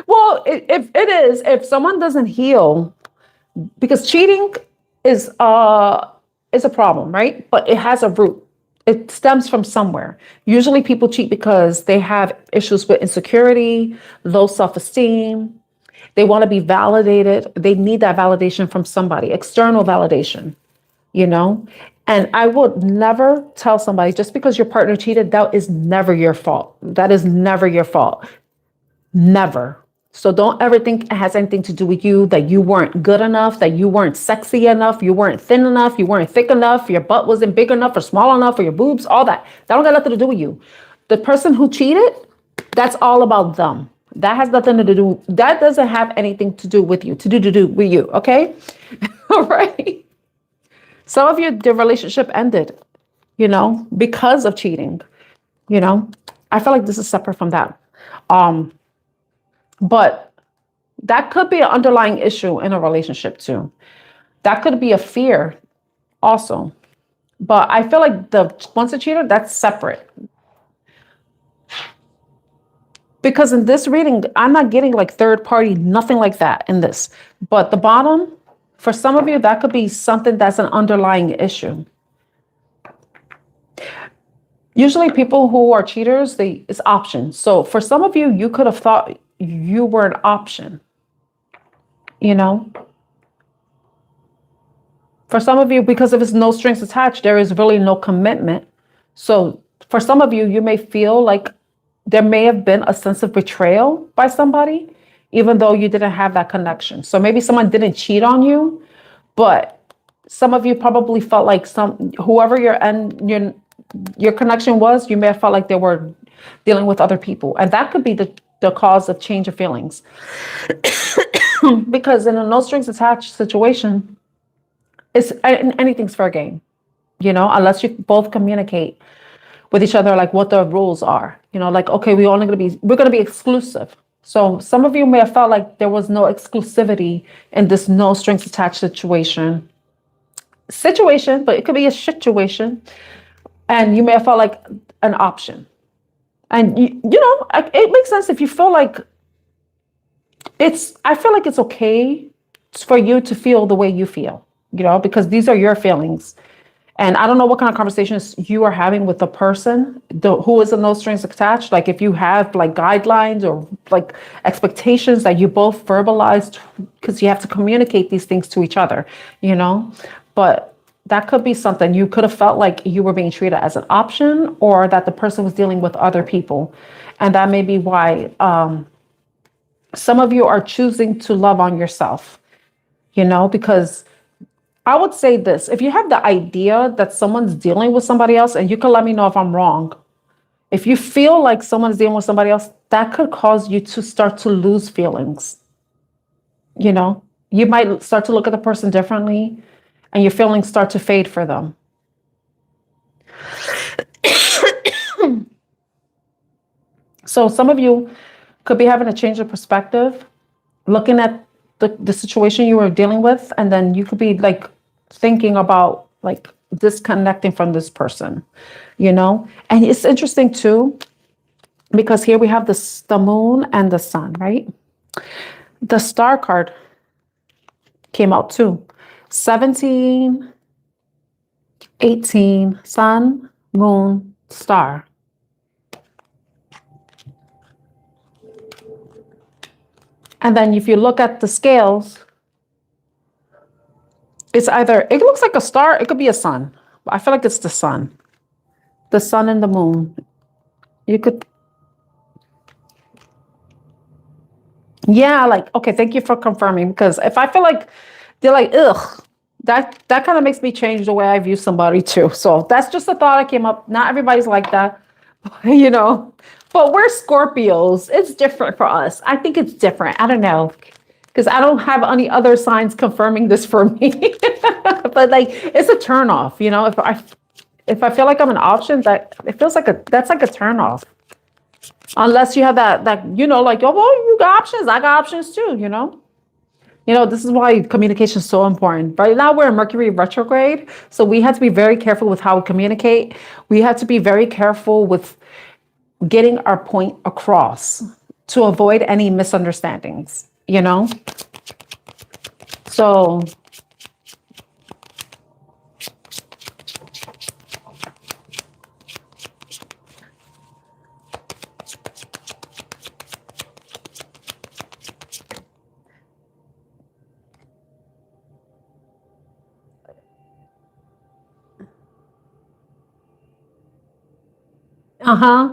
Well, if someone doesn't heal, because cheating is a problem, right? But it has a root. It stems from somewhere. Usually people cheat because they have issues with insecurity, low self-esteem. They want to be validated. They need that validation from somebody, external validation, And I would never tell somebody just because your partner cheated, that is never your fault. That is never your fault. Never. So don't ever think it has anything to do with you, that you weren't good enough, that you weren't sexy enough, you weren't thin enough, you weren't thick enough, your butt wasn't big enough or small enough, or your boobs, all that. That don't got nothing to do with you. The person who cheated, that's all about them. That has nothing to do. That doesn't have anything to do with you, to do with you. Okay. All right. Some of you, the relationship ended, because of cheating, I feel like this is separate from that. But that could be an underlying issue in a relationship too. That could be a fear also. But I feel like once a cheater, that's separate. Because in this reading, I'm not getting like third party, nothing like that in this. But the bottom, for some of you, that could be something that's an underlying issue. Usually people who are cheaters, it's options. So for some of you, you could have thought you were an option, For some of you, because if it's no strings attached, there is really no commitment. So for some of you, you may feel like there may have been a sense of betrayal by somebody, even though you didn't have that connection. So maybe someone didn't cheat on you, but some of you probably felt like whoever your connection was, you may have felt like they were dealing with other people. And that could be the cause of change of feelings. Because in a no strings attached situation, anything's fair game, unless you both communicate with each other, like what the rules are, like, okay, we're going to be exclusive. So some of you may have felt like there was no exclusivity in this no strings attached situation, but it could be a situation. And you may have felt like an option. And, it makes sense if you feel like I feel like it's okay for you to feel the way you feel, because these are your feelings. And I don't know what kind of conversations you are having with the person who is in no strings attached. Like if you have like guidelines or like expectations that you both verbalized, because you have to communicate these things to each other, but that could be something you could have felt like you were being treated as an option, or that the person was dealing with other people. And that may be why some of you are choosing to love on yourself, because I would say this: if you have the idea that someone's dealing with somebody else, and you can let me know if I'm wrong, if you feel like someone's dealing with somebody else, that could cause you to start to lose feelings. You might start to look at the person differently, and your feelings start to fade for them. So some of you could be having a change of perspective, looking at the situation you were dealing with, and then you could be like thinking about like disconnecting from this person, And it's interesting too, because here we have the moon and the sun, right? The star card came out too. 17, 18, sun, moon, star. And then if you look at the scales, it looks like a star, it could be a sun. I feel like it's the sun. The sun and the moon. You could. Yeah, like, okay, thank you for confirming, because if I feel like they're like, ugh, that kind of makes me change the way I view somebody too. So that's just a thought I came up. Not everybody's like that, you know, but we're Scorpios. It's different for us. I think it's different. I don't know, because I don't have any other signs confirming this for me. But like, it's a turn off, you know, if I feel like I'm an option, that it feels like that's like a turn off. Unless you have that, you know, like, oh, well, you got options. I got options too, you know? You know, this is why communication is so important. Right now we're in Mercury retrograde. So we have to be very careful with how we communicate. We have to be very careful with getting our point across to avoid any misunderstandings, you know? So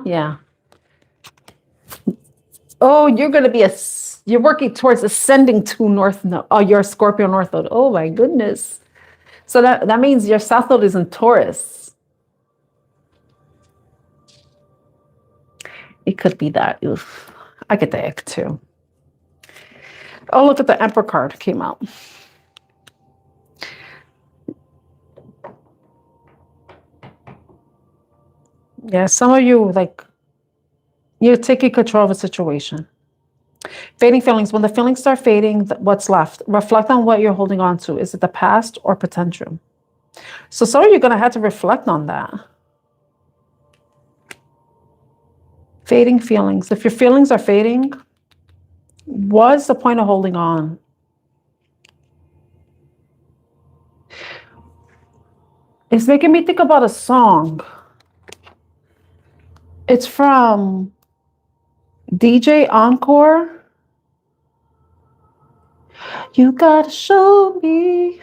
yeah. Oh, you're going to be you're working towards ascending to North Node. Oh, you're a Scorpio North Node. Oh my goodness. So that means your South Node is in Taurus. It could be that. Oof. I get the ick too. Oh, look at the Emperor card came out. Yeah, some of you, like, you're taking control of a situation. Fading feelings. When the feelings start fading, what's left? Reflect on what you're holding on to. Is it the past or potential? So some of you are going to have to reflect on that. Fading feelings. If your feelings are fading, what's the point of holding on? It's making me think about a song. It's from DJ Encore. You gotta show me,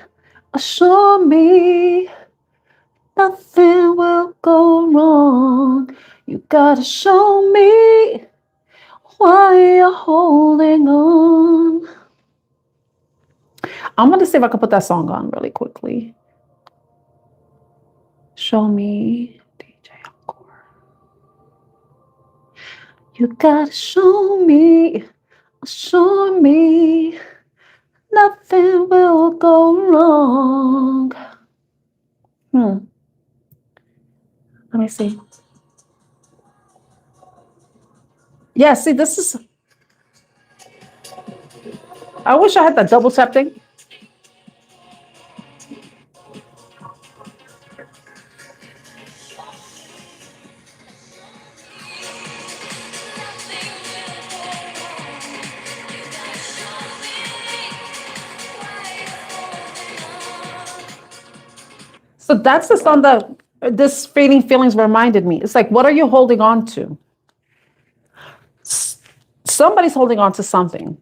nothing will go wrong. You gotta show me why you're holding on. I'm gonna see if I can put that song on really quickly. Show me, DJ Encore. You gotta show me, nothing will go wrong. Let me see. Yeah, see, this is. I wish I had that double tap thing. So that's the song that this fading feelings reminded me. It's like, what are you holding on to? Somebody's holding on to something.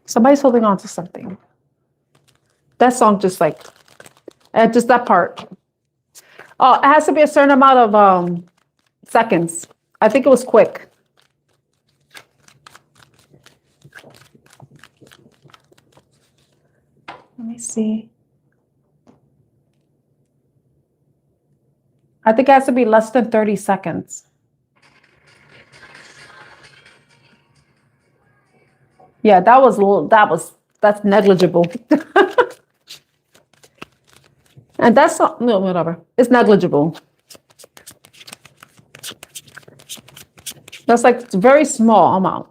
Somebody's holding on to something. That song just like, just that part. Oh, it has to be a certain amount of seconds. I think it was quick. Let me see. I think it has to be less than 30 seconds. Yeah, that's negligible. And that's not, no, whatever. It's negligible. That's like a very small amount.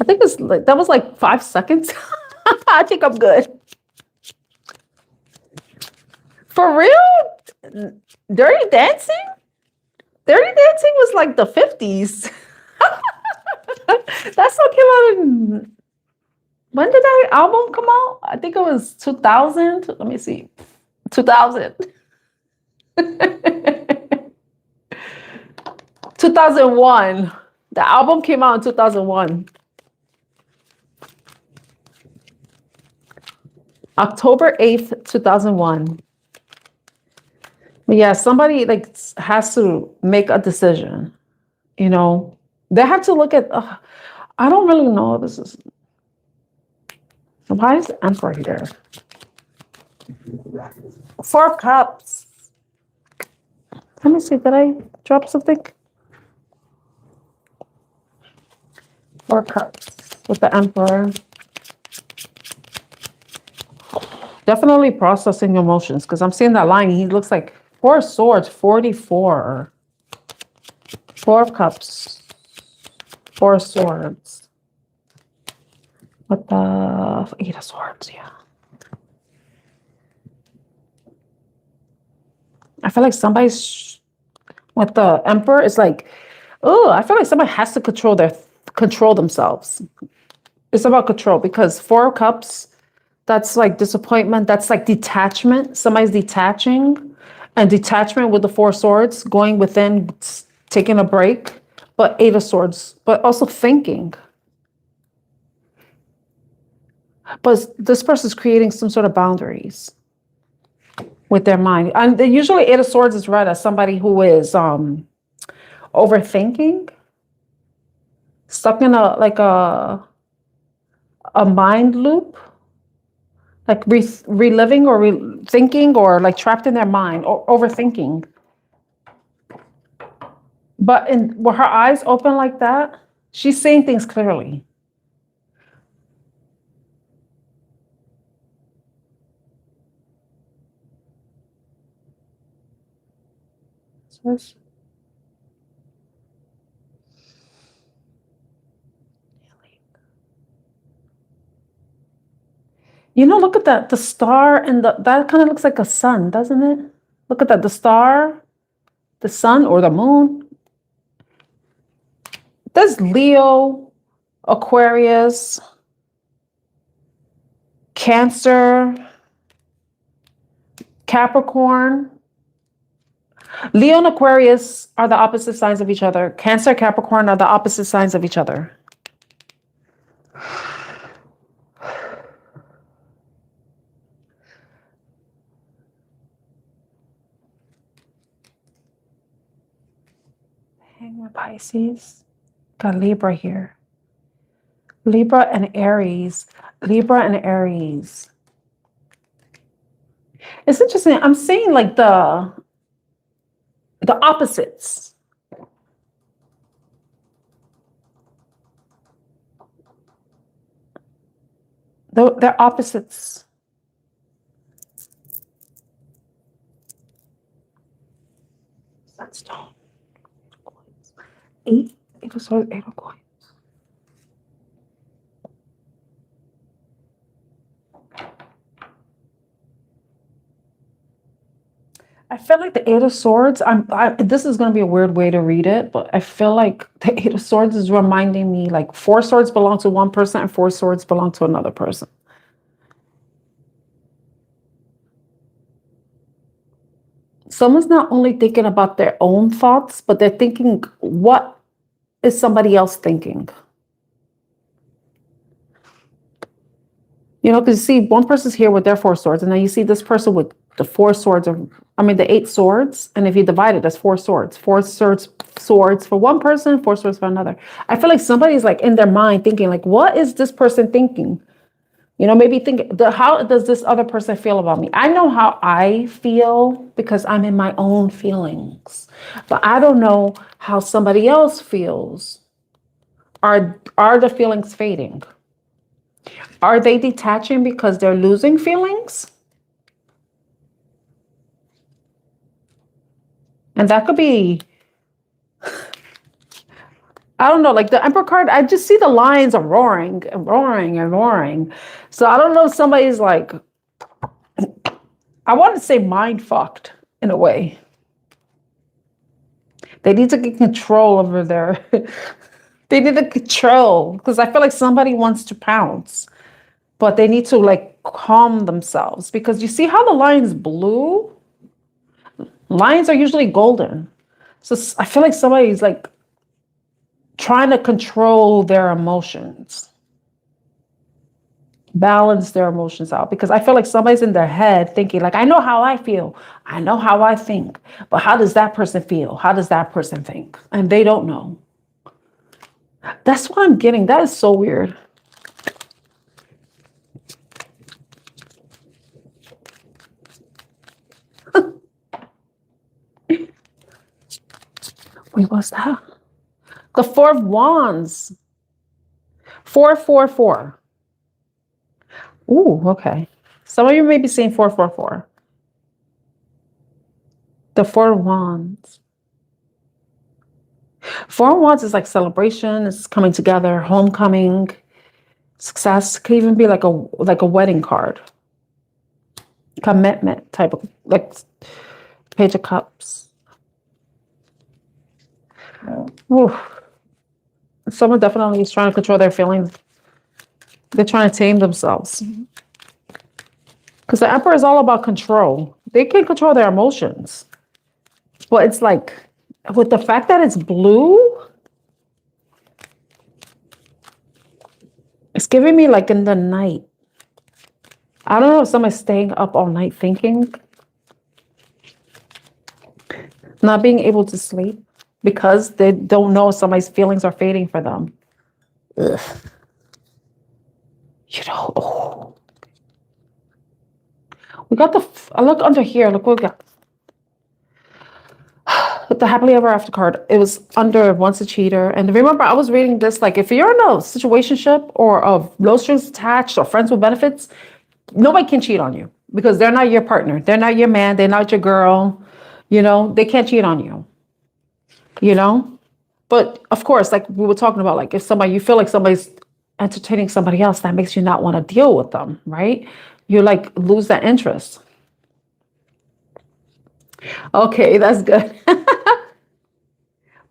I think it's like, that was like 5 seconds. I think I'm good. For real? Dirty Dancing? Dirty Dancing was like the 50s. That song came out in, when did that album come out? I think it was 2000. Let me see. 2000. 2001. The album came out in 2001. October 8th, 2001. Yeah, somebody like has to make a decision, you know. They have to look at, I don't really know. This is, why is the Emperor here? Four of Cups. Let me see, did I drop something? Four of Cups with the Emperor. Definitely processing emotions, because I'm seeing that line. He looks like Four of Swords, 44. Four of Cups, Four of Swords. With the Eight of Swords, yeah. I feel like somebody's with the Emperor is like, oh, I feel like somebody has to control themselves. It's about control, because Four of Cups, that's like disappointment. That's like detachment. Somebody's detaching, and detachment with the Four of Swords, going within, taking a break. But Eight of Swords, but also thinking. But this person's creating some sort of boundaries with their mind. And usually Eight of Swords is read as somebody who is overthinking, stuck in a mind loop, like reliving or thinking, or like trapped in their mind, or overthinking. But with her eyes open like that, she's seeing things clearly. You know, look at that, the star, and that kind of looks like a sun, doesn't it? Look at that, the star, the sun, or the moon. There's Leo, Aquarius, Cancer, Capricorn. Leo and Aquarius are the opposite signs of each other. Cancer, Capricorn are the opposite signs of each other. Hangman, Pisces. Got Libra here. Libra and Aries. Libra and Aries. It's interesting. I'm seeing like the opposites. They're opposites. Sunstone. Eight of Swords, Eight of Coins. I feel like the Eight of Swords, this is going to be a weird way to read it, but I feel like the Eight of Swords is reminding me like Four Swords belong to one person and Four Swords belong to another person. Someone's not only thinking about their own thoughts, but they're thinking, what is somebody else thinking? You know, because you see one person's here with their Four Swords, and then you see this person with the Four Swords, the Eight Swords. And if you divide it, that's Four Swords. Four swords for one person, Four Swords for another. I feel like somebody's like in their mind thinking like, what is this person thinking? You know, maybe think, how does this other person feel about me? I know how I feel because I'm in my own feelings, but I don't know how somebody else feels. Are the feelings fading? Are they detaching because they're losing feelings? And that could be, I don't know, like the Emperor card, I just see the lines are roaring and roaring and roaring. So I don't know if somebody's like, I want to say mind fucked in a way. They need to get control over their, they need to control, because I feel like somebody wants to pounce, but they need to like calm themselves, because you see how the line's blue? Lines are usually golden. So I feel like somebody's like trying to control their emotions. balance their emotions out, because I feel like somebody's in their head thinking like, I know how I feel, I know how I think, but how does that person feel? How does that person think? And they don't know. That's what I'm getting. That is so weird. Wait, what's that? The Four of Wands. 444. Ooh, okay. Some of you may be saying 444. The Four of Wands. Four of Wands is like celebration, it's coming together, homecoming, success. Could even be like a wedding card. Commitment type of, like Page of Cups. Ooh. Someone definitely is trying to control their feelings. They're trying to tame themselves. Because the Emperor is all about control. They can control their emotions. But it's like, with the fact that it's blue, it's giving me like in the night. I don't know if somebody's staying up all night thinking. Not being able to sleep because they don't know if somebody's feelings are fading for them. Ugh. You know, oh. We got I look under here, look what we got. The happily ever after card, it was under once a cheater. And remember, I was reading this, like if you're in a situationship or of no strings attached or friends with benefits, nobody can cheat on you because they're not your partner. They're not your man. They're not your girl. You know, they can't cheat on you, you know? But of course, like we were talking about, like if you feel like somebody's entertaining somebody else, that makes you not want to deal with them, right? You like lose that interest. Okay, that's good.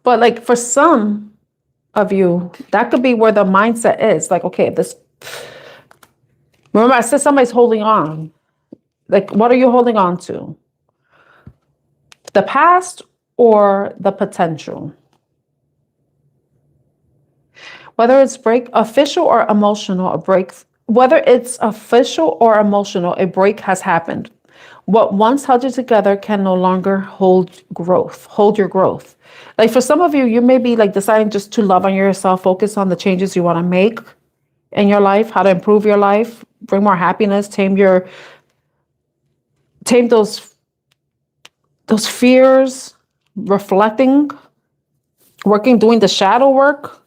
But like for some of you, that could be where the mindset is. Like, okay, remember I said somebody's holding on. Like, what are you holding on to? The past or the potential? Whether it's official or emotional, whether it's official or emotional, a break has happened. What once held you together can no longer hold your growth. Like for some of you, you may be like deciding just to love on yourself, focus on the changes you want to make in your life, how to improve your life, bring more happiness, tame those fears, reflecting, doing the shadow work,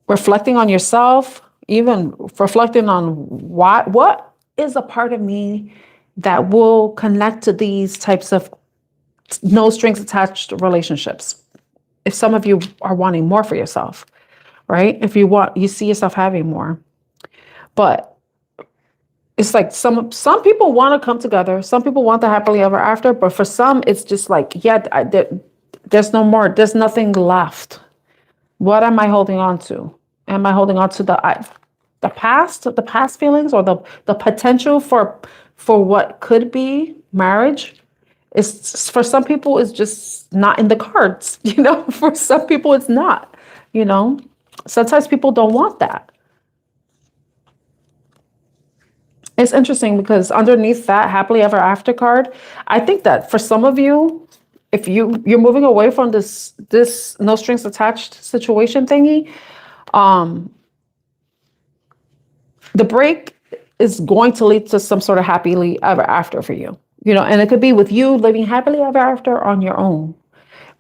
reflecting on yourself, even reflecting on what is a part of me that will connect to these types of no strings attached relationships. If some of you are wanting more for yourself, right? If you see yourself having more, but it's like some people want to come together. Some people want the happily ever after, but for some, it's just like, yeah, there's no more. There's nothing left. What am I holding on to? Am I holding on to the past feelings, or the potential for what could be marriage? It's for some people, it's just not in the cards. You know, for some people, it's not. You know, sometimes people don't want that. It's interesting because underneath that happily ever after card, I think that for some of you, if you're moving away from this no strings attached situation thingy, the break is going to lead to some sort of happily ever after for you. You know, and it could be with you living happily ever after on your own.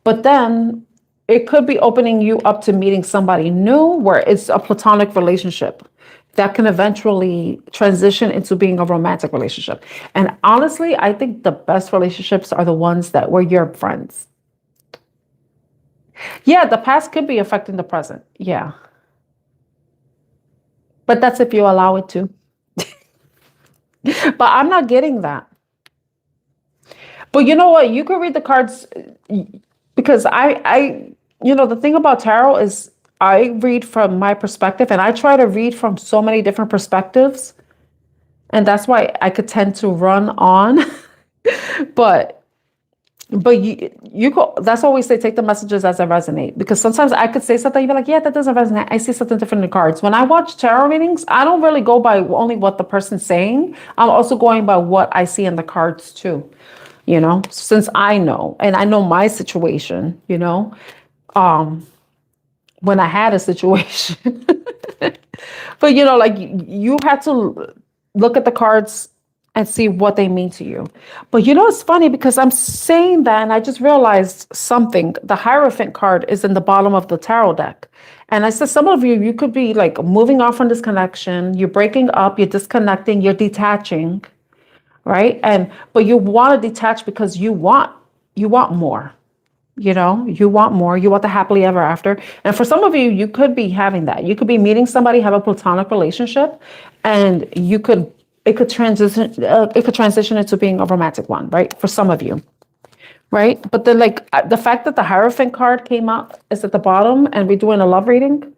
But then it could be opening you up to meeting somebody new where it's a platonic relationship that can eventually transition into being a romantic relationship. And honestly, I think the best relationships are the ones where you're friends. Yeah, the past could be affecting the present. Yeah. But that's if you allow it to. But I'm not getting that. But you know what? You can read the cards because the thing about tarot is I read from my perspective, and I try to read from so many different perspectives. And that's why I could tend to run on. But But you go, that's why we say take the messages as they resonate. Because sometimes I could say something, you'd be like, yeah, that doesn't resonate. I see something different in the cards. When I watch tarot readings, I don't really go by only what the person's saying. I'm also going by what I see in the cards too. Since I know, and I know my situation, when I had a situation. But like you had to look at the cards and see what they mean to you. But it's funny because I'm saying that and I just realized something. The Hierophant card is in the bottom of the tarot deck. And I said, some of you could be like moving off from this connection. You're breaking up, you're disconnecting, you're detaching, right? But you want to detach because you want more. You want more, you want the happily ever after. And for some of you, you could be having that. You could be meeting somebody, have a platonic relationship, and it could transition into being a romantic one, right? For some of you, right? But then the fact that the Hierophant card came up is at the bottom and we're doing a love reading,